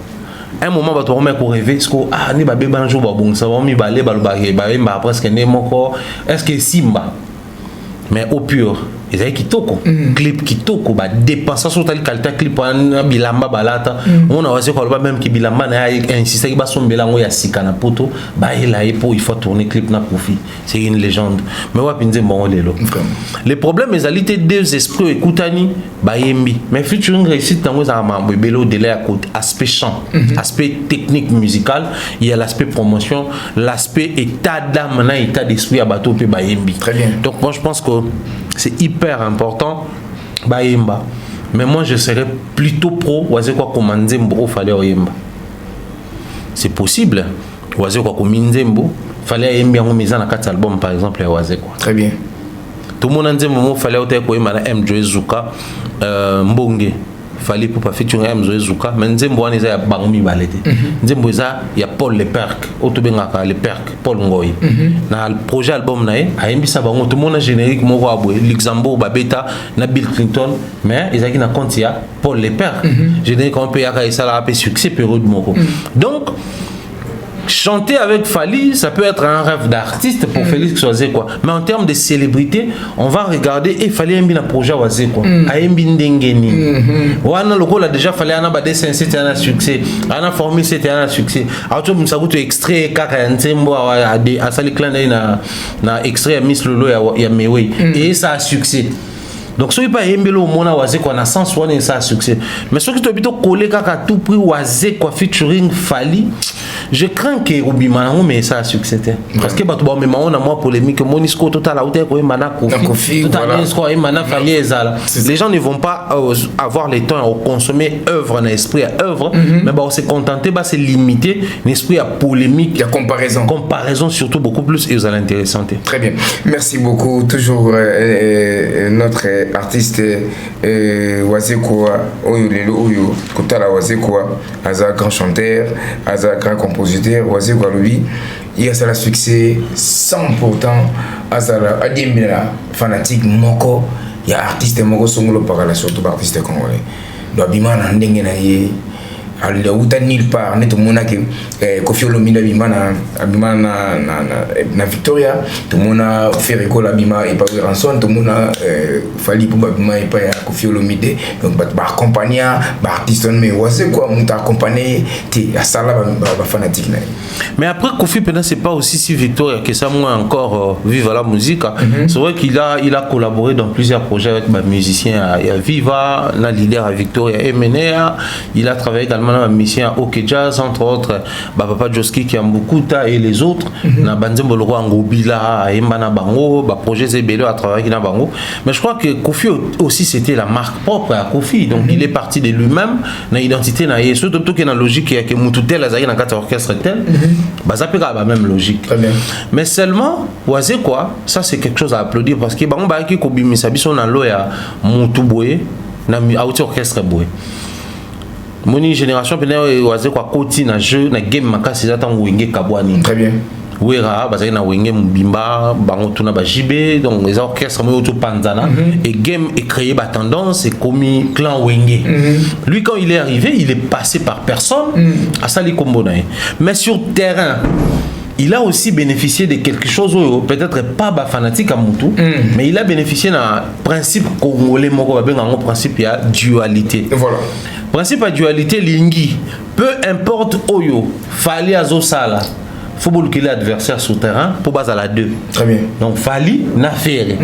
Un moment ba to remettre ko rêver sko ah ni ba beba na jour ba bon ça va mi balé ba ba presque né moko est-ce que Simba mais au pur ils avaient kitoko clip kitoko ba dépenser sur telle qualité clip en bilamba balata on a aussi quoi même qui bilamba na insister ba sombela ngo ya sikana poto ba ila epo il faut tourner clip na profit c'est une légende mais wa pinze bon lelo les problèmes les alités deux esprits écoutani ba yembi mais featuring réussite dans za mambo belo de la côté aspect chant aspect technique musical il y a l'aspect promotion l'aspect état d'âme na état d'esprit à bateau pe ba yembi. Très bien. Donc moi je pense que c'est hyper important Bayemba. Mais moi je serais plutôt pro waze quoi commander mbo fallait oyemba. C'est possible. Waze quoi commander mbo fallait yemba en mise en 4 albums par exemple waze quoi. Très bien. Tout le monde a dit moment fallait ote ko yemba na MJ Zuka mbonge fallait pour pas featurer MJ Zuka mais nzembo wana za ya bangomi balete. Nzembo za ya Paul Leperc autobengaka Leperc Paul Ngoy. Na le projet album nae ayembi sa bango tout le monde générique moko abwe Luxembourg babeta na Bill Clinton mais ezaki na compte ya Paul Leperc. Générique on peut ya ka ça la rapé succès période moko. Donc chanter avec Fali, ça peut être un rêve d'artiste pour Félix Oazé quoi. Mais en termes de célébrité, on va regarder et Fali un projet Oazé quoi. Aimbi ndengeni. Wana loko là déjà Fali ana ba dessin c'était un succès. Ana formé c'était un succès. Auto msakuto extrait kaka ntembo a sali clan na extrait Miss Lolo ya Mewe et ça a succès. Donc si pas Embelo mona Oazé quoi na sens one ça a succès. Mais ce qui te plutôt collé kaka tout prix Oazé quoi featuring Fali. Je crains que Ruby Manon mais ça a succès parce que bah bon mais on a moins polémique monisco total out ko mana Kofi total ko mana Fali ezala. Les gens ne vont pas avoir le temps à consommer œuvre en esprit à œuvre mais bah on s'est contenté bah c'est limité l'esprit à polémique il y a comparaison surtout beaucoup plus et aux intéressante. Très bien. Merci beaucoup toujours notre artiste Oazé quoi oyolelo oyo kotala Oazé quoi aza grand chanteur aza grand compositeur Oazé quoi lui il a ça succès sans pourtant azala adimila fanatique moko ya artiste moko songolo pakala surtout artiste congolais do bimana ndenge na ye alors uta nulle part ne tout mona que Koffi Olomide abima na Victoria tout mona Ferreco abima et pas rançon tout mona Fally Ipupa abima et pas Koffi Olomide donc ba accompagner ba artiste mais c'est quoi on t'a accompagné ti à ça là ba fanatique. Mais après Koffi pendant c'est pas aussi si Victoria que ça moi encore Viva la musique. C'est vrai qu'il a collaboré dans plusieurs projets avec les musiciens. Il y a Viva, la leader à Victoria MNA. Il a travaillé également avec les musiciens OK Jazz, entre autres, Papa Joski qui a beaucoup et les autres. Na Banzembo Loro Angobila, Mbana Bango, projet Zebelo a travaillé avec Bango. Mais je crois que Koffi aussi c'était la marque propre à Koffi. Donc il est parti de lui-même, dans l'identité, dans surtout que dans la logique que Moututel a dans quatre orchestres tel, ça peut avoir la même logique. Très bien. Mais seulement, Oazé quoi, ça c'est quelque chose à applaudir parce que on va qui Kobi Sabiso na loya Moutouboé na autre orchestre boé. Moni génération pena Oazé quoi koti na jeu na game makasi za tango wenge kabwani. Très bien. Wera bazali na wenge mbimba bango tuna ba JB donc les orchestres mo auto panzana et game est créé ba tendance et commis clan wenge. Lui quand il est arrivé, il est passé par personne à Sali Kombonae. Mais sur terrain il a aussi bénéficié de quelque chose, peut-être pas fanatique à Moutou, mais il a bénéficié d'un principe congolais, un principe de dualité. Voilà. Principe de dualité, lingi, peu importe Oyo, Fally Azosala, il faut que l'adversaire sur terrain pour baser à la 2. Très bien. Donc Fally n'a fait.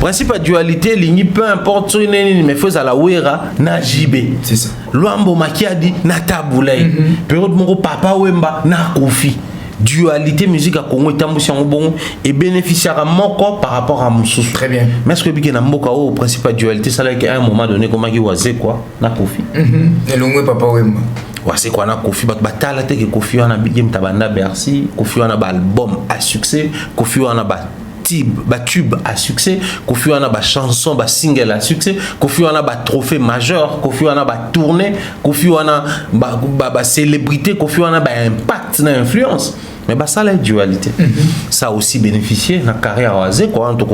Principe de dualité, lingi, peu importe, mais il faut à la Ouera, na JB. C'est ça. Luambo Makiadi, na Taboulay. Période Moro Papa Wemba, na Kofi. Dualité musique à Congo et bénéficiaire à Moko par rapport à Moussou. Très bien. Mais est-ce que bien na Moko au principe de dualité ça là qu'à un moment donné comment il oisé quoi na Koffi. Et l'ongwe papa Wemba. C'est quoi na Koffi batala te que Koffi on a bigem tabanda Bercy, Koffi on a album à succès, Koffi on a tube à succès, Koffi on a chanson, single à succès, Koffi on a trophée majeur, Koffi on a tournée, Koffi on a célébrité, Koffi on a impact, na influence. Mais ça la dualité. Ça a aussi bénéficié de la carrière oisée quoi en tout cas.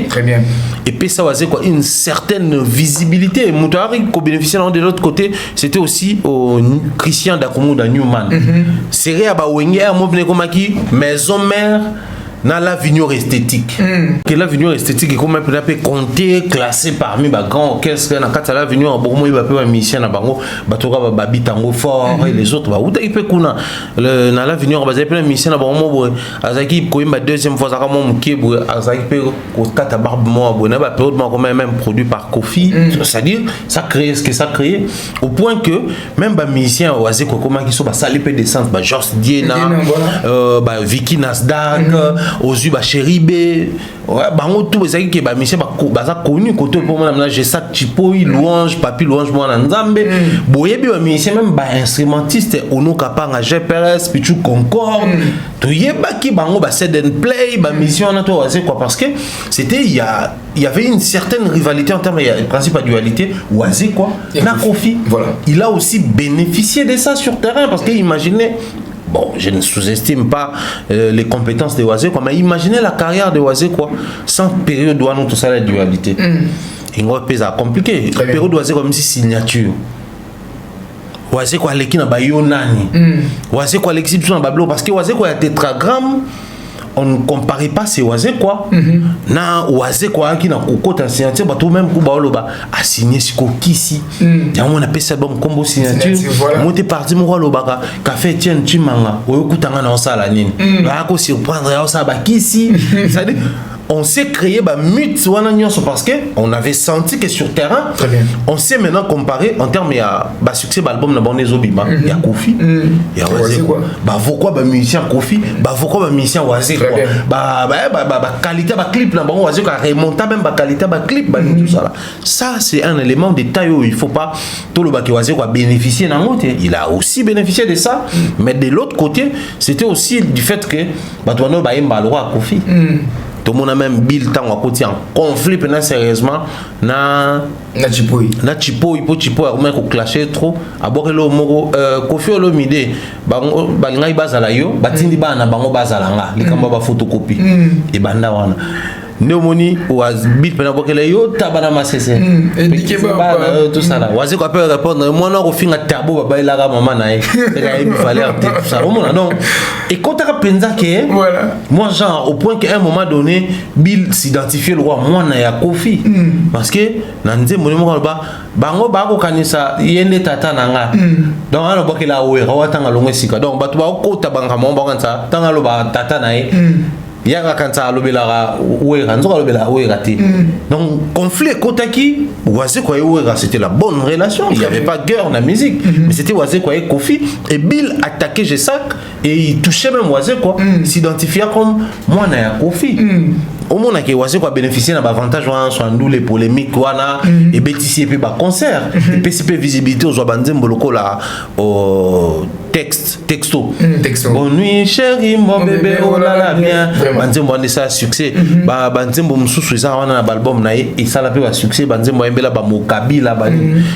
Très bien. Et puis ça oisé quoi une certaine visibilité. Moutari qui bénéficiait de l'autre côté, c'était aussi au Christian Dakoumou da Newman. C'est à Bawenge à Mobnekomaki maison mère dans l'avenir esthétique. Que l'avenir esthétique est comme peut compter classé parmi les grands orchestres dans quatre l'avenir en beaucoup il va faire un musicien na bango batoka babi tango fort et les autres ba uta ipe kuna dans l'avenir on va faire un musicien na bango azaki koimba deuxième fois ça comme mkibu azaki pe ko kata barbe mo abona ba période quand même produit par Koffi c'est-à-dire ça crée ce que ça crée au point que même ba musicien oisé ko comment qui sont ba salé pe descendre ba George Diena ba Vicky Nasdaq aux ba Chéribé ouais bango tout ça qui ba monsieur ba ça connu côté pour moi là j'ai ça Chipoi louange papi louange moi na Nzambe boyebi ba monsieur même ba instrumentiste ono kapanga GPRS pichu Concorde to yeba ki bango ba set and play ba mission na to c'est quoi parce que c'était il y avait une certaine rivalité en termes de principe de dualité oisé quoi na Koffi voilà il a aussi bénéficié de ça sur terrain parce que imaginez. Bon, je ne sous-estime pas les compétences de Oazé, quoi, mais imaginez la carrière de Oazé, quoi, sans période où on a tout ça la dualité. Il va compliqué. La période de Oazé comme si signature. Oazé quoi, l'équipe n'a pas eu nani. Oazé quoi, l'exhibition n'a pas parce que Oazé quoi, il y a tétragramme. On ne comparait pas ces oisés quoi. Na oisé quoi qui n'a aucun signature, bah tout même coup bah a signé ce kisi. On appelle ça bon combo signature. Moi t'es parti mon loba café tiens tu manga. Oyo kutanga na osala nini. Ba ko surprendre ya osala ba kisi. C'est-à-dire on s'est créé bah mythe parce que on avait senti que sur terrain on s'est maintenant comparé en termes ya bah succès l'album na bon Zobima il y a Koffi il y a Oazé quoi bah pourquoi bah musicien Koffi bah pourquoi bah musicien Oazé quoi bah qualité bah clip là bon Oazé quoi remonta même bah qualité bah clip bah tout ça là ça c'est un élément de taille où il faut pas tout le bah que Oazé quoi bénéficier d'un autre il a aussi bénéficié de ça mais de l'autre côté c'était aussi du fait que bah toi non bah il m'a le roi Koffi tout le monde a même bill temps à côté en conflit pendant sérieusement na Chipoi pour Chipoi a même clasher trop à bord le moro Koffi Olomide bango balinga ibazala yo batindi bana bango bazalanga likamba ba photocopie et banda wana Néomoni ou Bill pendant que les yo tabana masese. Tout ça là. Oazi quoi peut répondre moi non au fin à tabo baba il a maman nae. Il fallait tout ça. Non. Et quand tu as pensé que moi genre au point qu'à un moment donné Bill s'identifiait le roi moi na ya Kofi parce que nanze moni mo ba bango ba ko kanisa yende tata nanga. Donc on a que la oué rawatanga longue sika. Donc ba tu ba ko tabanga mo ba kansa tanga lo ba tata nae. Yaka kanta alobela ouera nzoka alobela ouera ti. Donc conflit kotaki Oazi quoi ouera c'était la bonne relation, il y avait pas guerre dans la musique mais c'était Oazi quoi Kofi et Bill attaquait Gesak et il touchait même Oazi quoi s'identifiait comme moi na ya Kofi. Au monde qui Oazi quoi bénéficier d'un avantage soit nous les polémiques wana et bétissier puis ba concert et PCP visibilité aux Banzembo loko là au texto. Bonne nuit chérie mon bébé oh là là bien Banzembo a ça succès ba Banzembo mususu ça wana na album na et ça la peu succès Banzembo embela ba mokabila ba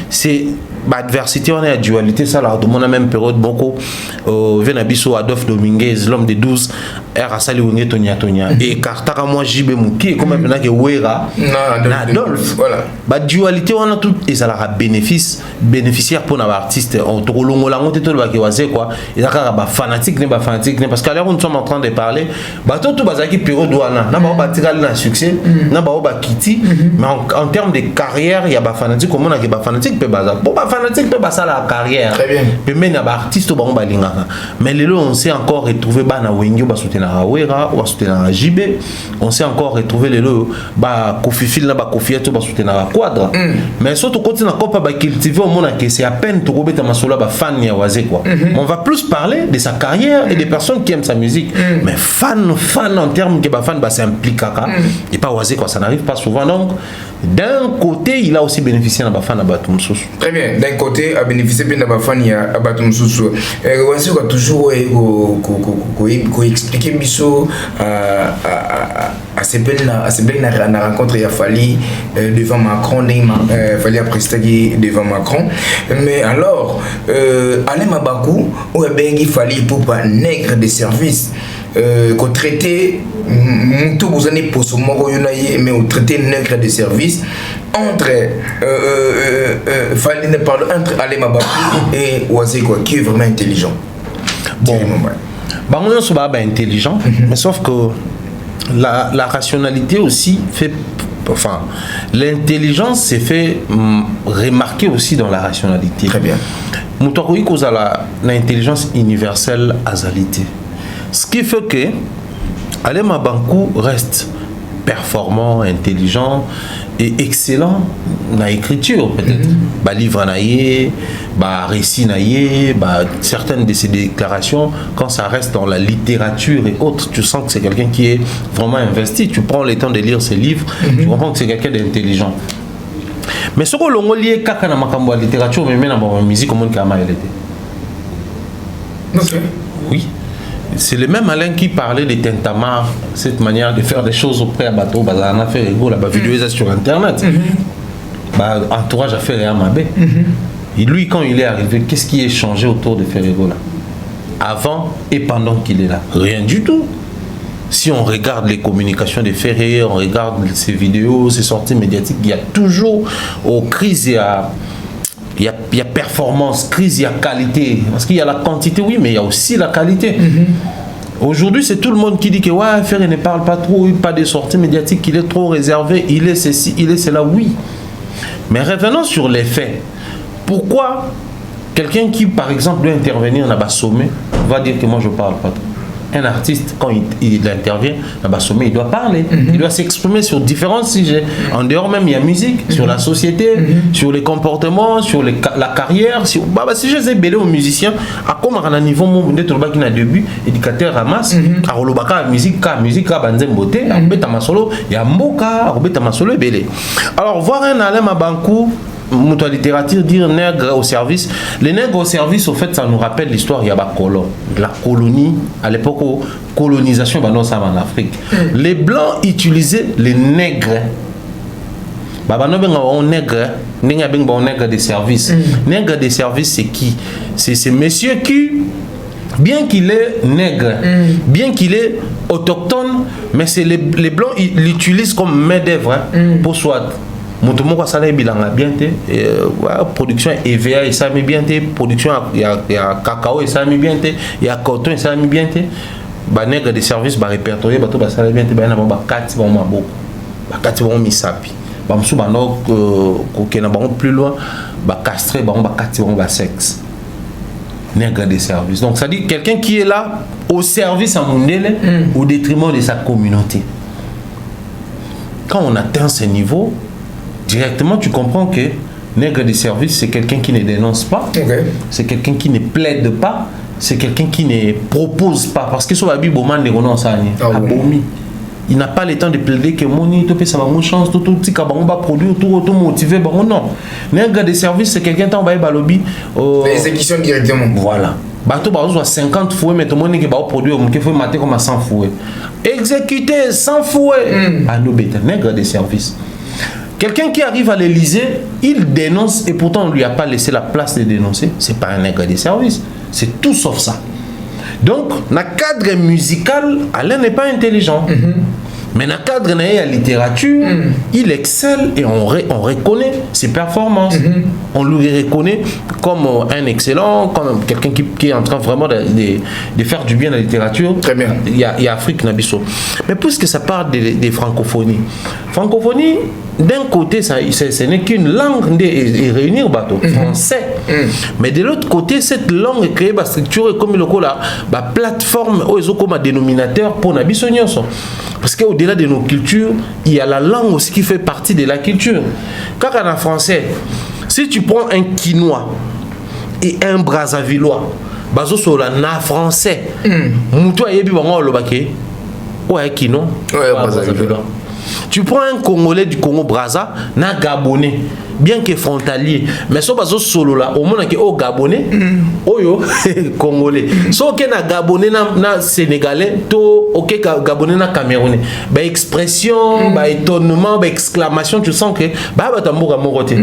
c'est adversité on est à dualité ça là dans la même période beaucoup Venabiso Adolphe Dominguez l'homme des 12 era sali wenge Tonya et kartaka moi JB Muki comme maintenant que Wera Adolphe voilà ba dualité on a tout et ça la bénéficiaire pour un artiste on to longola on te to ba ke waze quoi et ça ba fanatique parce qu'à l'heure où nous sommes en train de parler ba tout bazaki période wana na ba batikal na succès na ba kiti mais en termes de carrière il y a ba fanatique comme on a que ba fanatique peut baza fanatique peut passer la carrière. Très bien. Peut même un artiste bon balingaka. Mais les on s'est encore retrouvé bana wengi ba soutenir Awera ou soutenir JB. On s'est encore retrouvé les ba Kofi Fil na ba Kofi to ba soutenir Quadra. Mais surtout quand on a pas cultiver au monde que c'est à peine to robeta masolo ba fan ya Oazi quoi. On va plus parler de sa carrière et des personnes qui aiment sa musique. Mais fan en termes que ba fan ba s'implique et pas Oazi quoi, ça n'arrive pas souvent donc. D'un côté, il a aussi bénéficié de la fan à Batumsous. Très bien. D'un côté, a bénéficié de la fan à Batumsous. Voici qu'on a toujours expliqué Misso à ces belles rencontres il a fallu devant Macron, il fallait prester devant Macron. Mais alors, Alain Mabakou, il fallait pour pas nègre de service. Qu'on traitait tout vous avez pour ce moment mais on traitait nègre de service entre fallait ne parler entre Alain Mabakou et Oazi quoi qui est vraiment intelligent. Bon on se bat intelligent mais sauf que la rationalité aussi fait enfin l'intelligence s'est fait remarquer aussi dans la rationalité. Très bien. Moutouakoui cause à l'intelligence universelle azalité. Ce qui fait que Alain Mabakou reste performant, intelligent et excellent dans l'écriture peut-être. Bah livre naïe, bah récit naïe, bah certaines de ses déclarations quand ça reste dans la littérature et autres, tu sens que c'est quelqu'un qui est vraiment investi. Tu prends le temps de lire ses livres, tu comprends que c'est quelqu'un d'intelligent. Mais ce que l'on lit kaka na makambo la littérature mais même dans la musique comme on kama elle était. Oui. C'est le même Alain qui parlait de Tintamar, cette manière de faire des choses auprès à bateau, on a fait rigolo, la vidéo sur internet. Entourage a fait les Amabé. Et lui, quand il est arrivé, qu'est-ce qui est changé autour de Ferrego là? Avant et pendant qu'il est là? Rien du tout. Si on regarde les communications de Ferré, on regarde ses vidéos, ses sorties médiatiques, il y a toujours aux crises, il y a performance, crise, il y a qualité. Parce qu'il y a la quantité, oui, mais il y a aussi la qualité. Aujourd'hui, c'est tout le monde qui dit que ouais, Ferré ne parle pas trop, pas de sorties médiatiques, il est trop réservé, il est ceci, il est cela, oui. Mais revenons sur les faits. Pourquoi quelqu'un qui, par exemple, doit intervenir dans le sommet va dire que moi je ne parle pas trop? Un artiste, quand il intervient dans le sommet, il doit parler, il doit s'exprimer sur différents sujets. En dehors même, il y a musique, sur la société, sur les comportements, sur la carrière. Si je sais belé aux musiciens, à comment à un niveau où on a début, éducateur ramasse, à rolobaka musique, à banzem beauté, à robeta masolo, il y a moka, à robeta masolo belé. Alors voir un Alain Mabakou, la littérature dire nègre au service. Les nègres au service, au fait, ça nous rappelle l'histoire, il y a la colonie, à l'époque, colonisation en Afrique. Les blancs utilisaient les nègres. Nègre de service. Nègre de service, c'est qui? C'est ces messieurs qui bien qu'il est nègre, bien qu'il est autochtone, mais c'est les blancs, ils l'utilisent comme main d'œuvre pour soit. Motomoko sala bilanga bien te, production EVA et ça met bien te, production il y a cacao et ça met bien te, il y a coton et ça met bien te. Ba nègre de service ba répertorié ba to ba sala bien te ba na ba 4 ba maboko. Ba 4 ba misapi. Ba msu ba no ko kena ba plus loin, ba castré ba 4 ba sexe. Nègre de service. Donc ça dit quelqu'un qui est là au service à Mundele au détriment de sa communauté. Quand on atteint ce niveau, directement tu comprends que nègre de service c'est quelqu'un qui ne dénonce pas, c'est quelqu'un qui ne plaide pas, c'est quelqu'un qui ne propose pas. Parce que sur la Bible, il n'a pas le temps de plaider que Moni, tu peux savoir mon chance, tout petit cabanon va produire, tout motivé. Non. Nègre de service, c'est quelqu'un qui va à lobby. L'exécution directement. Voilà. Bateau par exemple 50 fouets, mais tout le monde qui va produire, il faut mater comme à 100 fouets. Exécuter 100 fouets. À nos bêtes, nègre de service. Quelqu'un qui arrive à l'Élysée, il dénonce et pourtant on ne lui a pas laissé la place de dénoncer. C'est pas un nègre de service. C'est tout sauf ça. Donc, dans le cadre musical, Alain n'est pas intelligent. Mais dans le cadre de la littérature, il excelle et on reconnaît ses performances. On lui reconnaît comme un excellent, comme quelqu'un qui est en train vraiment de faire du bien à la littérature. Très bien. Il y a Afrique Nabiso. Mais puisque ça parle des francophonies, francophonie, d'un côté, ce n'est qu'une langue de réunir bateau français. Mais de l'autre côté, cette langue est créée par structure comme le la plateforme comme un dénominateur pour Nabiso. Parce qu'au-delà de nos cultures, il y a la langue aussi qui fait partie de la culture. Car en français, si tu prends un Quinois et un Brazzavillois, bazo sur la na français, moutou ayebi bango lobake, ouais Quinois, ouais Brazzavillois. Tu prends un Congolais du Congo Brazza, na Gabonais, bien que frontalier, mais so bazo solo là, au moins que au Gabonais, oyo Congolais. So que na Gabonais na Sénégalais, to ok Gabonais na Camerounais. Bah expression, bah étonnement, bah exclamation, tu sens que bah tambour à mon côté.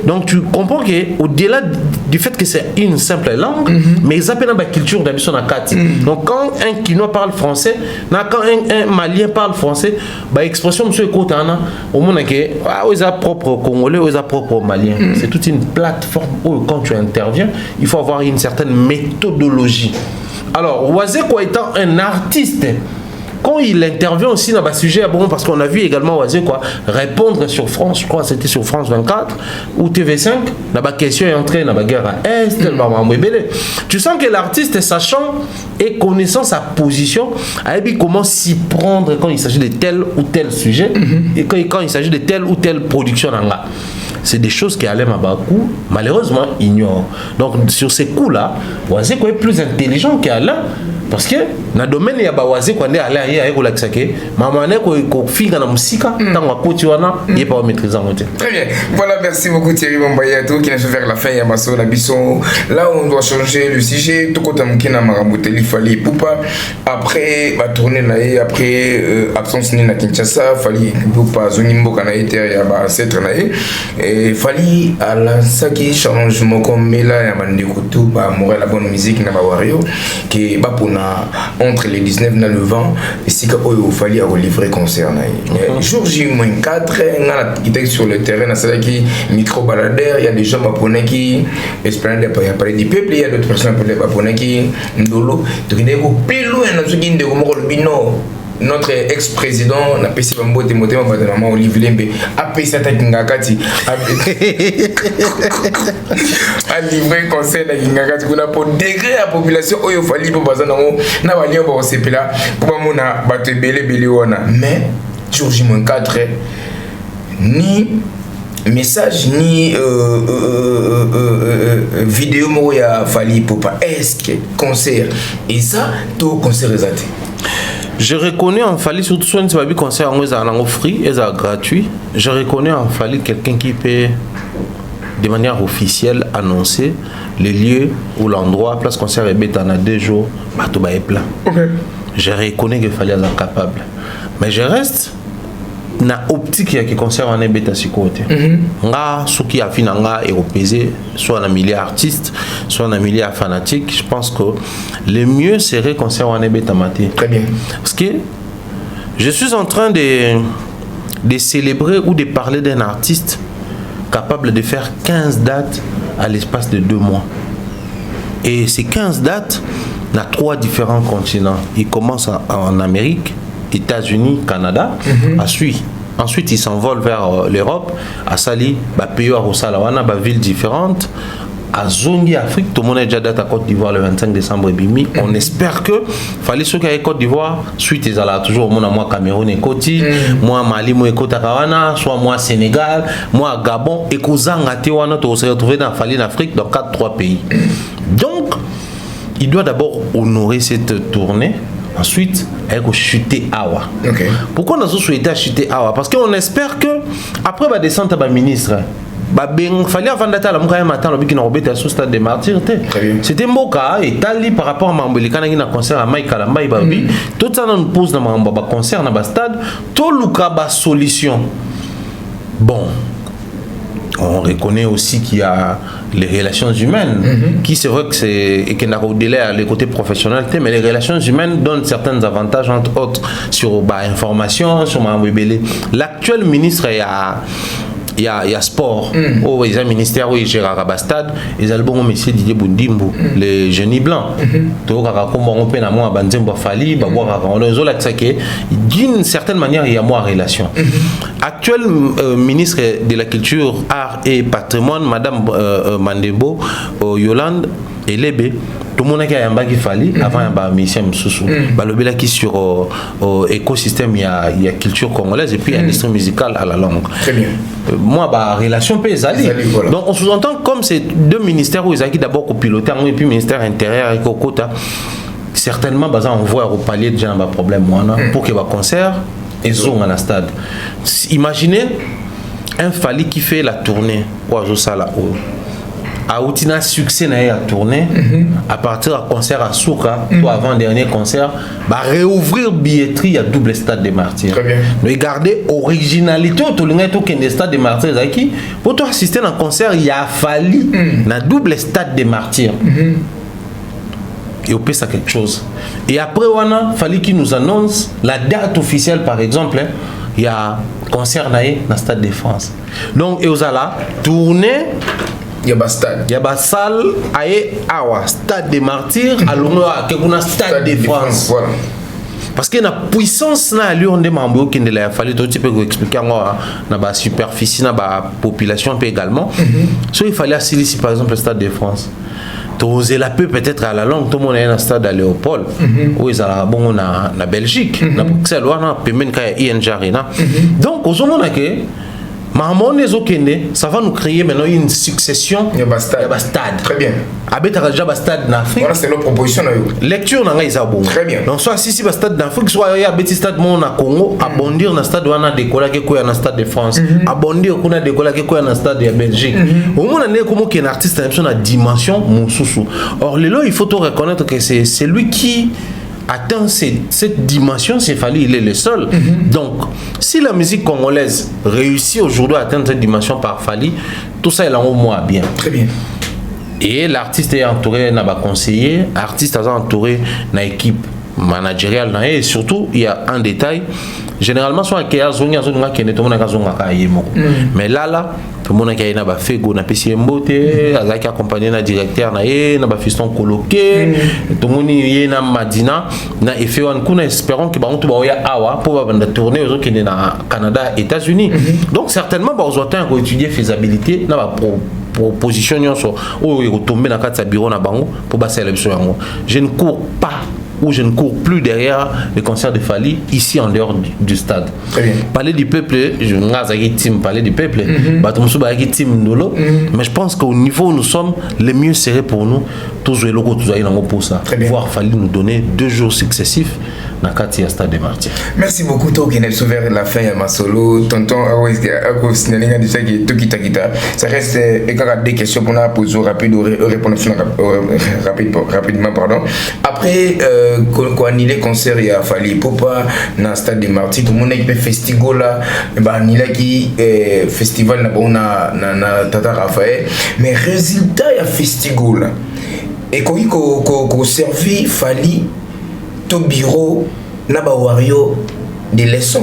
Donc tu comprends que au-delà du fait que c'est une simple langue, mais ils appellent la culture d'habitude na quatre. Donc quand un Quinois parle français, quand un Malien parle français, bah expression monsieur Kotana, au moins que ils ont propre Congolais, ils ont propre Malien. C'est toute une plateforme où quand tu interviens, il faut avoir une certaine méthodologie. Alors, Wazekwa étant un artiste, quand il intervient aussi dans le sujet, bon, parce qu'on a vu également Wazekwa répondre sur France, je crois que c'était sur France 24 ou TV5, la question est entrée dans la guerre à Est, tu sens que l'artiste, sachant et connaissant sa position, comment s'y prendre quand il s'agit de tel ou tel sujet et quand il s'agit de telle ou telle production. C'est des choses qu'Alain Mabakou, malheureusement, ignore. Donc, sur ces coups-là, Wazekwa est plus intelligent qu'Alain. Parce que dans le domaine, il y a Wazekwa, il y a Alain, il y a Ekolakisake. Maman, il y a fille dans la musique, dans la côtiwana, il n'y a pas maîtrisant. Très bien. Voilà, merci beaucoup Thierry Bambayato qui nous fait faire la fin. Il y a Masso, la Bisson. Là, on doit changer le sujet. Tout côté Mkina Maraboteli, Fali Poupa. Après, va tourner là, après absence ni na Kinshasa, Fali Poupa, Zonimbo, Kanaïte, il y a ancêtre là. Et Fali à la saki changement comme Mela et Mandekutu, bah Morel la bonne musique na Wario qui bah pour entre les 19 et le 20 et si il fallait livrer concert jour J-4 qui était sur le terrain qui micro baladeur, il y a des gens japonais qui espèrent parler du peuple, il y a d'autres personnes japonais qui ndolo donc il y a plus loin dans ce qui est notre ex-président n'a pas essayé de me motiver à Olivier Lembe a payé à Kingakati a livré conseil à Kingakati pour degré la population où il fallait pour passer dans na balio pour se pela pour mona bato belé wana mais jour J-4 ni message ni vidéo mo ya fali pour pas est-ce que concert et ça tout concert exact. Je reconnais en Fali, surtout si on a concert en free et gratuit, je reconnais en Fali quelqu'un qui peut de manière officielle annoncer les lieux ou l'endroit, place concert est bête en a 2 jours, Batouba est plein. Je reconnais qu'il fallait être capable. Mais je reste na optique qui concert wana beta sikote nga soki afina nga européisé soit na milieu artiste soit na milieu fanatique. Je pense que le mieux serait concert wana beta maté. Très bien. Parce que je suis en train de célébrer ou de parler d'un artiste capable de faire 15 dates à l'espace de 2 mois. Et ces 15 dates, dans 3 différents continents. Il commence en Amérique, États-Unis, Canada. Ensuite, il s'envole vers l'Europe, à Sali, pays à Rosalawana, villes différentes. À Zongi, Afrique, tout le monde a déjà date à Côte d'Ivoire le 25 décembre. On espère que, fallait ceux qui aient Côte d'Ivoire, suite ils allaient toujours, moi Cameroun et Côte, moi Mali, moi Côte-Akawana, soit moi Sénégal, moi Gabon, et Kozanga, Tewana, on se retrouver dans Fali en Afrique, dans 4-3 pays. Donc, il doit d'abord honorer cette tournée. Ensuite, elle va chuter Awa. Okay. Pourquoi nous avons souhaité chuter Awa? Parce qu'on espère que, après, il va descendre à ministre. Il fallait avant d'être à la moukaya matin, le but sous stade des martyrs. C'était un beau cas, et tali par rapport à Mambo, quand il y a un concert à Mike Kalamba, tout ça nous pose dans un concert dans un stade, tout le cas de solution. Bon. On reconnaît aussi qu'il y a les relations humaines, qui c'est vrai que c'est et qu'il y a au-delà les côtés professionnels, mais les relations humaines donnent certains avantages, entre autres sur l'information, sur ma webélé. L'actuel ministre il y a sport, il y a un ministère où il gère à Bastade, ils ont le bon monsieur Didier Boundimbo, les génies blancs. D'une certaine manière, il y a moins de relations. Actuel ministre de la Culture, Art et Patrimoine, Madame Mandebo, Yolande Elebe, tout le monde a un bagage fallu avant un mission sous le qui sur écosystème il y a culture congolaise et puis industrie musicale à la langue. Très bien. Moi relation paysanne. Voilà. Donc on sous-entend comme ces 2 ministères où ils ont d'abord copiloté et puis ministère intérieur et Kokota certainement on voit au palier déjà un problème pour que va concert et sont à stade. Imaginez un Fali qui fait la tournée au Sala a eu un succès dans la tournée, à partir d'un concert à Souka, ou avant dernier concert, réouvrir billetterie à double stade des martyrs. Très bien. Regardez originalité au le stade des martyrs. Pour toi assister à un concert, il a fallu dans double stade des martyrs. Et on peut ça quelque chose. Et après, il a fallu qu'il nous annonce la date officielle, par exemple. Il y a concert dans le stade de France. Donc, il y a tournée. Il y a stade. Il y a salle à stade des martyrs à l'Onga stade de France. Voilà. Parce que la puissance na allure de mambo qui ne l'a fallu tout petit peu expliquer moi na ba superficie na ba population peut également. So il fallait assurer si par exemple le stade de France. Toser la peu peut-être à la longue tout le monde est dans le stade à Léopold où ils ont bon na Belgique na Bruxelles ou na pemen ka ING Arena. Donc au moment que ça va nous créer maintenant une succession de stades. Très bien. Abeta déjà stade en Afrique. Voilà, c'est notre proposition. Lecture dans les abos. Très bien. Donc soit si stade d'Afrique, soit il y a petit stade mon à Congo, abondir dans stade wana décoller que quoi dans stade de France, abondir qu'on décoller que quoi dans stade de Belgique. Au moins on est comme qu'un artiste a une dimension monsousou. Or là il faut tout reconnaître que c'est lui qui atteint cette dimension, c'est fallu, il est le seul. Donc, si la musique congolaise réussit aujourd'hui à atteindre cette dimension par Fali, tout ça est là au moins bien. Très bien. Et l'artiste est entouré d'un conseiller, l'artiste est entouré d'une équipe managériale, et surtout, il y a un détail. Généralement, soit il y a zone qui est tout le monde mais là, tout le monde qui a fait go na pesi mbote, azaki accompagné na directeur na ba fiston coloqué, tout le monde y na Madina, na effet on kuna espérons que ba on ba ya awa pour ba tourner aux qui na Canada, États-Unis. Donc certainement ba on doit étudier faisabilité na ba proposition nyonso o retomber na kati bureau na bango pour ba sélection yango. Je ne cours pas où je ne cours plus derrière les concerts de Fali ici en dehors du stade. Parler du peuple, je ne parler du peuple, mais je pense qu'au niveau où nous sommes, le mieux serait pour nous, tous les locaux, tous les pour ça, voir Fali nous donner 2 jours successifs na kati ya Stade des Martyrs. Merci beaucoup toi qui n'es vers la fin ma solo tonton Ako signaler déjà que tout kita ça reste des questions pour nous poser répondre rapidement pardon après quand annuler concert il a fallu Ipupa na Stade des Martyrs tout le monde est festival là annuler qui festival na Tata Raphaël mais résultat ya festival et qu'on servi fali ton bureau n'a pas wario des leçons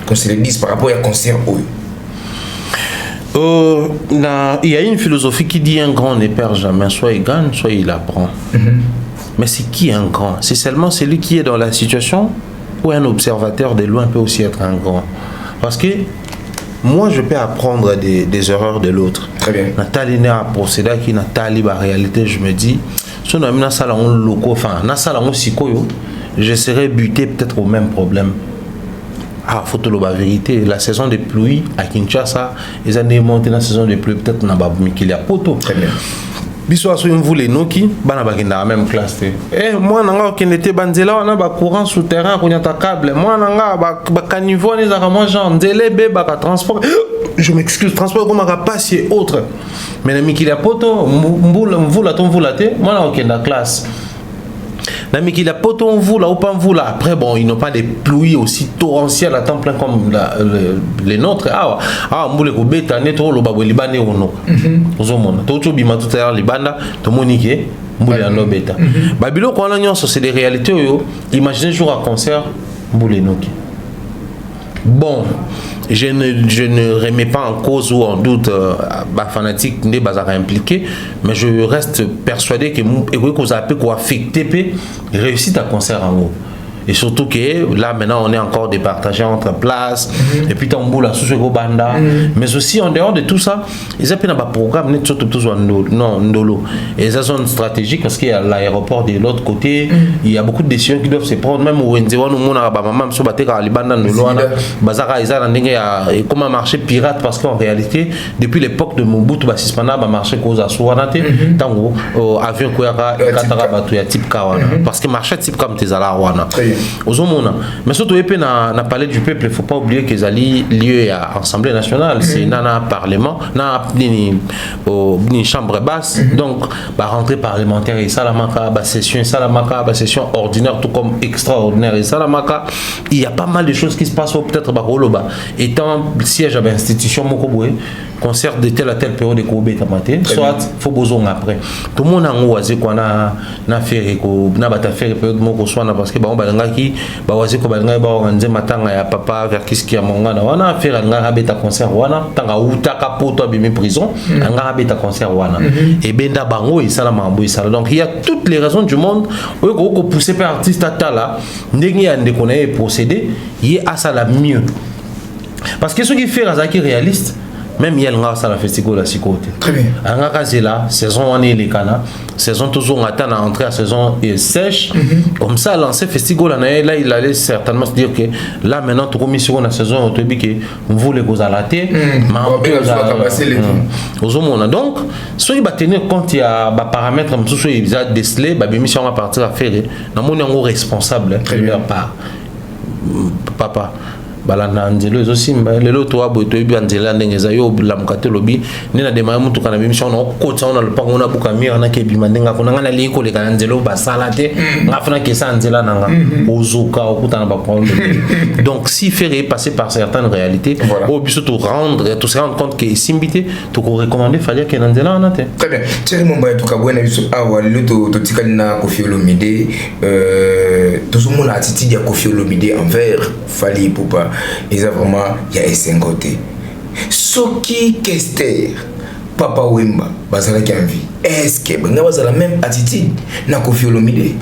qu'on se les dise par rapport à concert il y a une philosophie qui dit un grand ne perd jamais, soit il gagne soit il apprend. Mais c'est qui un grand? C'est seulement celui qui est dans la situation ou un observateur de loin peut aussi être un grand? Parce que moi je peux apprendre des erreurs de l'autre. Très bien. Nathalie n'a procédé qui Nathalie la réalité je me dis si on a mis dans salon loco enfin dans salon sikoyo je serais buté peut-être au même problème. Faut te le la vérité la saison de pluie à Kinshasa ils ont démonté la saison de pluie peut-être na babumi qu'il y a poto. Très bien. Biso so mvule noki bana bakenda la même classe moi nanga okendete banzela wana ba courant souterrain ko nyata câble moi nanga ba caniveau les arrangements genre ndelebe ba transport je m'excuse transport comme ka passe et autres mais na mikila poto mvula ton mvula te moi na okenda classe na mikila poto mvula ou pas mvula après bon ils n'ont pas des pluies aussi torrentielles à temps plein comme les nôtres mbule ko beta neto lo babwe libane ono ozomona to bima tout à l'heure libanda to monike mbule no beta babilo ko na nyonso c'est des réalités yo imaginez jour à concert mbule noki bon je ne remets pas en cause ou en doute fanatique n'est pas impliqué mais je reste persuadé que vous avez affecté réussite à concert en haut et surtout que là maintenant on est encore départagé entre places et puis tambour la sous banda mais aussi en dehors de tout ça ils appellent un programme net surtout tous non ndolo et ça sont stratégiques parce qu'il y a l'aéroport de l'autre côté il y a beaucoup de décisions qui doivent se prendre même au Wenzewa nous mona ba maman so baté ka libanda ndolo wana bazaka isa ndenge ya comme un marché pirate parce qu'en réalité depuis l'époque de Mobutu ba suspenda ba marché koza suwana te tango avion ko ya kataka batu ya type kawana parce que marché type comme tezala wana mais surtout na palais du peuple il faut pas oublier que zali lieu à Assemblée nationale c'est nana parlement na ni chambre basse donc rentrée parlementaire et salamaka session salamaka session ordinaire tout comme extraordinaire et salamaka il y a pas mal de choses qui se passent peut-être bakoloba étant siège à l'institution mokoboué concert de telle à telle période de Kobe Tamate soit faut besoin après tout le monde a oisé qu'on a fait na bata faire période moko soit parce que ba balanga ki ba oisé ko balanga ba organiser matanga ya papa vers kiski ya monga na wana faire nga beta concert wana tanga uta kapoto bimi prison nga beta concert wana et benda bango et sala mambo et sala donc il y a toutes les raisons du monde ko pousser par artiste atala ndenge ya ndeko na procéder y a ça la mieux parce que ce qui fait razaki réaliste même il y a un festival à côté. Très bien. En Akazela, saison on est les cana, saison toujours on attend à entrer à saison sèche. Comme ça, lancer festival là, il allait certainement se dire que là maintenant tout comme sur la saison on te dit que on voulait que vous allez donc, soit il va tenir compte il y a des paramètres comme ça, il y a décelé, bah mission va partir à faire. Nous on est responsable de leur part. Papa. Balana Angelo aussi lelo to aboto bi Angela ndengeza yo la mukate lobi nina de mamu to kana bimisha na okotsa ona lupango na bukamira na kebi mandenga kuna ngana liko le kana Angelo basala te ngafuna kesa Angela nanga ozuka okutana ba prendre donc si faire passer par certaines réalités au but tout se rendre compte que simbité to ko recommander fallait que Angela na te très bien Thierry Momba to kabwena biso awa lelo to tikali na Koffi Olomide to zo mona attitude ya Koffi Olomide envers Fally Ipupa ils ont vraiment il y a un côté Soki Kester Papa Wemba bazala qui envie est-ce que ben la même attitude na Koffi Olomide?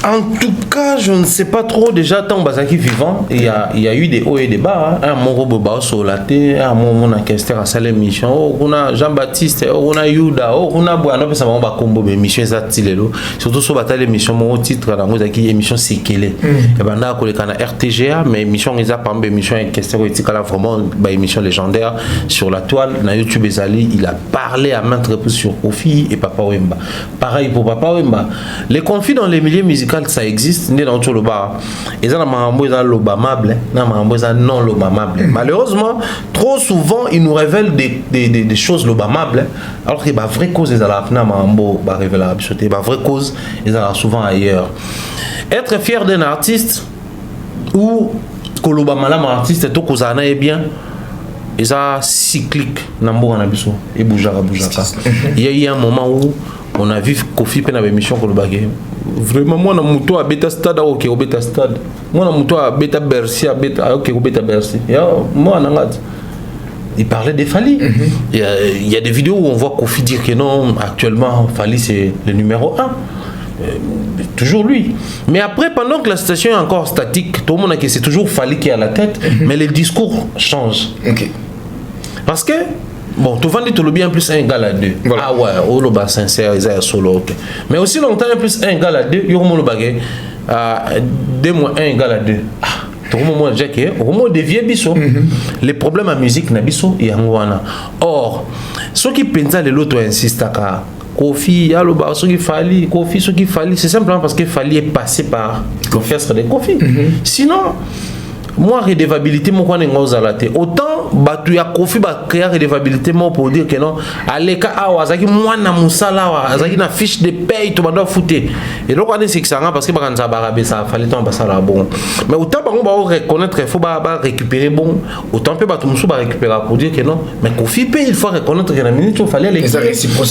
En tout cas, je ne sais pas trop déjà tant Bazaki vivant. Il y a eu des hauts et des bas. Un Moro Boba Solaté, un moment on a Kester à Salem Mission, on a Jean-Baptiste, on a Yuda, on a Boano, ça va combo émission Zatilelo. Surtout sur bataille émission mon titre dans Mozaki émission Sekele. Et ben là qu'on est RTGA, mais émission ils a par exemple émission Kester Etikala vraiment émission légendaire sur la toile. Na YouTube Ezali, il a parlé à maintes reprises sur Koffi et Papa Wemba. Pareil pour Papa Wemba. Les conflits dans les milieux musicaux musical ça existe nde na le bar et ça na marambo ça lobamable na marambo ça non lobamable. Malheureusement trop souvent ils nous révèlent des choses lobamables alors que ba vraie cause ils la na marambo ba révéler absolument ba vraie cause ils sont souvent ailleurs. Être fier d'un artiste ou kolobamala un artiste to kozana est bien et ça cyclique nambo na biso et boujaka. Il y a eu un moment où on a vu Kofi pe na émission ko lobake vraiment moi na muto a beta stade OK au beta stade moi na muto a beta Bercy a beta OK au beta Bercy ya moi na ngat il parlait de Fally. Il y a des vidéos où on voit Kofi dire que non actuellement Fally c'est le numéro 1. Toujours lui. Mais après, pendant que la situation est encore statique, tout le monde a que c'est toujours Fally qui est à la tête, mais le discours change. Parce que, bon, tu vas dire que le bien plus 1 égale à 2. Voilà. Ah ouais, oh le bas sincère, ils sont solo. Okay. Mais aussi longtemps, plus 1 égale à 2, il y a le bagage. 2 moins 1 égale à 2. Ah, tout le monde a dit que, au moment de vieux biso, les problèmes en musique, na biso, il y a un. Or, ceux qui pensent que l'autre insiste à Kofi, Yaloba, ce qu'il fallait, Kofi, ce qu'il fallait, c'est simplement parce qu'il fallait passer par l'orchestre de Kofi. Sinon, moi, redevabilité, moi, quand on est à autant, tu y a Kofi, créer redevabilité, moi, pour dire que non, allez, Azaki, moi, na Moussala, Azaki, na fiche de paye, tu vas foutre. Et donc, on est c'est que ça, parce que quand ça va ça fallait tomber ça là, bon. Mais autant, on va reconnaître, il faut récupérer, bon, autant, peut tout récupérer pour dire que non, mais Kofi, il faut reconnaître que la minute, il fallait l'équipe.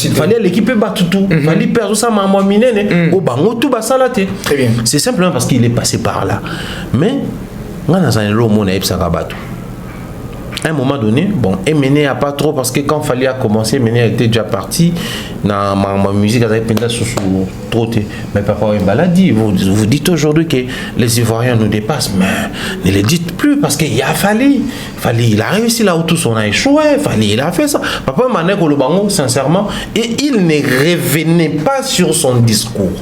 Il fallait l'équipe, tout. Il fallait perdre ça, maman, minene, au bango, tout, ça là, très bien. C'est simplement parce qu'il est passé par là. Mais, à un moment donné, bon, Emene a pas trop parce que quand Fally a commencé, Emene était déjà parti. Dans ma musique, elle avait trop. Mais papa Wemba dit, vous dites aujourd'hui que les Ivoiriens nous dépassent, mais ne le dites plus parce qu'il y a Fally. Fally, il a réussi là où tous on a échoué. Fally, il a fait ça. Papa Wemba n'est le bango, sincèrement, et il ne revenait pas sur son discours.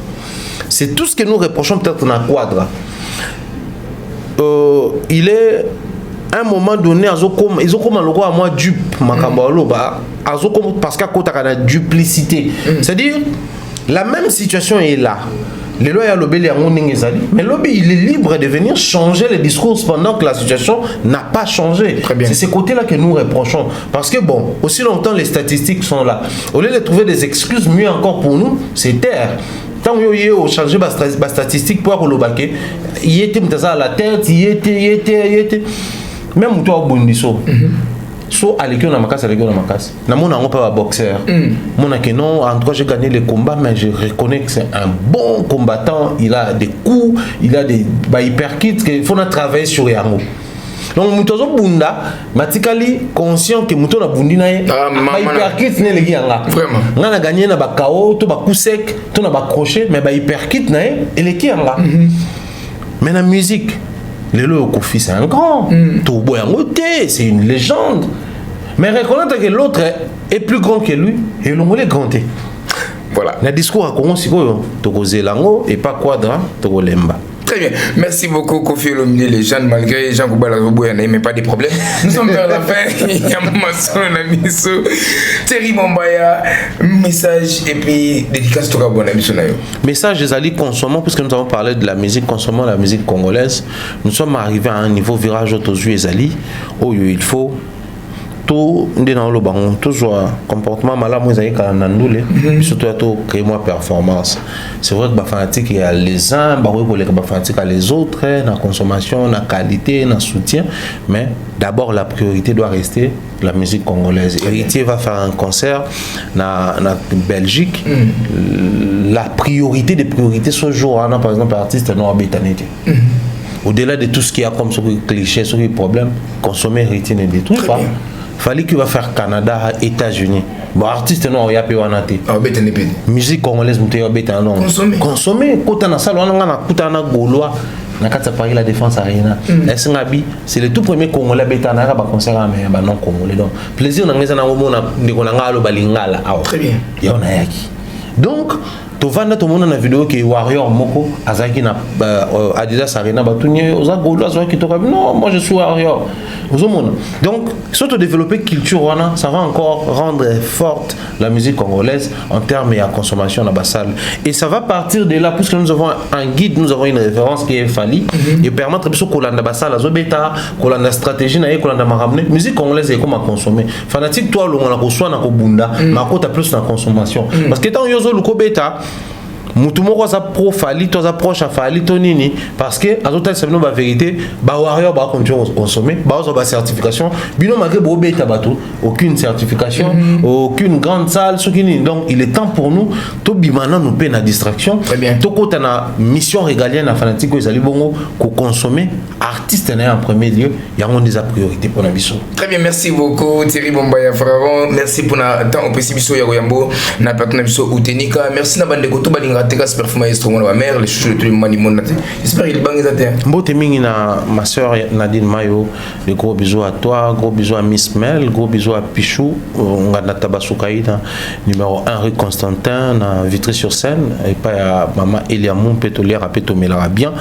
C'est tout ce que nous reprochons peut-être dans la quadra. Il est à un moment donné ils ont comme un logo à moi dupe parce qu'à côté de la duplicité, c'est-à-dire la même situation est là. Le loi a lobby mais lobby il est libre de venir changer les discours pendant que la situation n'a pas changé. C'est ces côtés-là que nous reprochons parce que bon, aussi longtemps les statistiques sont là, au lieu de trouver des excuses, mieux encore pour nous c'est taire. Tant que vous changez les statistiques pour le baquet, il était à la tête, il était. Même toi au Bondiso. So à l'école, on a casse. Na mon on pas boxeur. Mon a que non, en tout cas j'ai gagné le combat, mais je reconnais que c'est un bon combattant. Il a des coups, il a des hyperkits qu'il faut travailler sur Yango. Donc mutozo bunda matikali conscient que muto na bundi na ye hyperkit ne le gianga vraiment ngana gagné na ba KO to ba coup sec to na ba crochet mais ba hyperkit na ye et le gianga mais la musique le Kofi c'est un grand to boyango té c'est une légende mais reconnaître que l'autre est plus grand que lui et le mole grand té voilà le discours à Congo sikoyo to kozelango et pas quadra to kolemba. Très bien. Merci beaucoup, Kofi Olomide, les jeunes, malgré Jean Koubala Roboy, mais pas de problème. Nous sommes vers la fin. Il y a Masson, Namiso, Thierry Mombaya, message et puis dédicace tout bon Namiso. Message des alliés consommants, puisque nous avons parlé de la musique, consommant la musique congolaise. Nous sommes arrivés à un niveau virage aux yeux des alliés où il faut tout dans le banc, toujours comportement malade, moi j'ai quand même surtout tout créer moi performance. C'est vrai que bah fanatique il y a les uns, bah oui pour les fanatiques à les autres, la consommation, la qualité, le soutien, mais d'abord la priorité doit rester la musique congolaise. Héritier va faire un concert na Belgique, la priorité des priorités ce jour, par exemple l'artiste non habitanité. Au-delà de tout ce qu'il y a comme ce cliché, ce problème, consommer héritier ne détruit pas. Fallait qu'il va faire Canada, États-Unis. Bon, artiste non, il y a pas de musique congolaise, il y a pas consommer. Quand on a ça, on a Gaulois, on a Paris la défense arena. C'est le tout premier Congolais bêta na ba concert mais non congolais donc plaisir na ngeza na mona ndiko na ngalo balingala. Très bien. Il y en a qui. Donc to vanda to mona na vidéo que Warrior moko azaki na Adidas Arena batunye oza golo azaki to non moi je suis Warrior donc surtout développer culture wana ça va encore rendre forte la musique congolaise en termes de consommation dans la salle et ça va partir de là puisque nous avons un guide, nous avons une référence qui est Fali et permettre de kolanda basala zobeta kolanda stratégie na kolanda maramne musique congolaise est comme à consommer fanatique toi lo na ko soa na ko bunda makota plus na consommation parce que tant yozo lu ko beta mutu moko za pro Fali to za proche Fali to nini parce que azota c'est la vérité ba Warrior ba continuer consommer ba zo ba certification bino malgré bo beta bato aucune certification aucune grande salle ce qui donc il est temps pour nous to bimana nous peine à distraction to kota na mission régalienne à fanatique ko ezali bongo ko consommer artiste en premier lieu il y a une des priorités pour la biso. Très bien, merci beaucoup Thierry Bombaya Fraro, merci pour na temps au pessibiso ya Yambo na patna biso utenika, merci na bande ko to balinga teka super maestro mon mère les chouchous de tout le monde monde j'espère il bang ça mbote mingi na ma sœur Nadine Mayo, de gros bisous à toi, gros bisous à Miss Mel, gros bisous à Pichou ngana Tabasukaïda numéro 1 rue Constantin na Vitry-sur-Seine et pas à maman Eliamou pétrolière à Pétomela bien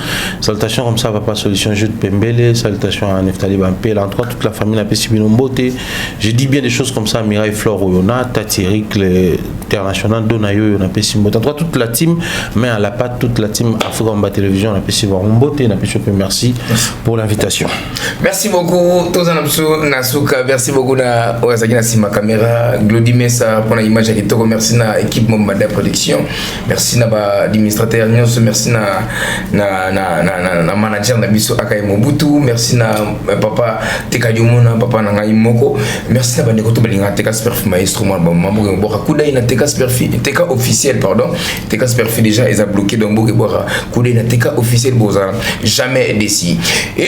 salutations comme ça va pas solution Jude Pembele, salutations à Neftali Bampé l'entre toute la famille na Pessibino Mbote je dis bien des choses comme ça Mireille Flore Oyona Tati Eric l'international Donayo na Pessimbote entre toute la team mais à la patte toute la team Africa Télévision, on a pu se voir beauté, on a pu se merci pour l'invitation. Merci beaucoup, Tozanapsu Nasuka, merci beaucoup na Oazakina Sima Caméra, Glody Messa pour l'image à Kitoko, merci na équipe Mombada Production, merci na administrateur Nyos, merci na manager na Biso Akai Mobutu, merci na papa Tekayumona, papa Nangai Moko, merci na Bandekoto Balinga Teka Superfi Maestro, Mambo Boka Kuda na Teka Superfi, Teka officiel, pardon, Teka Superfi déjà ils ont bloqué donc beaucoup boire couler na teka officiel boza jamais décis et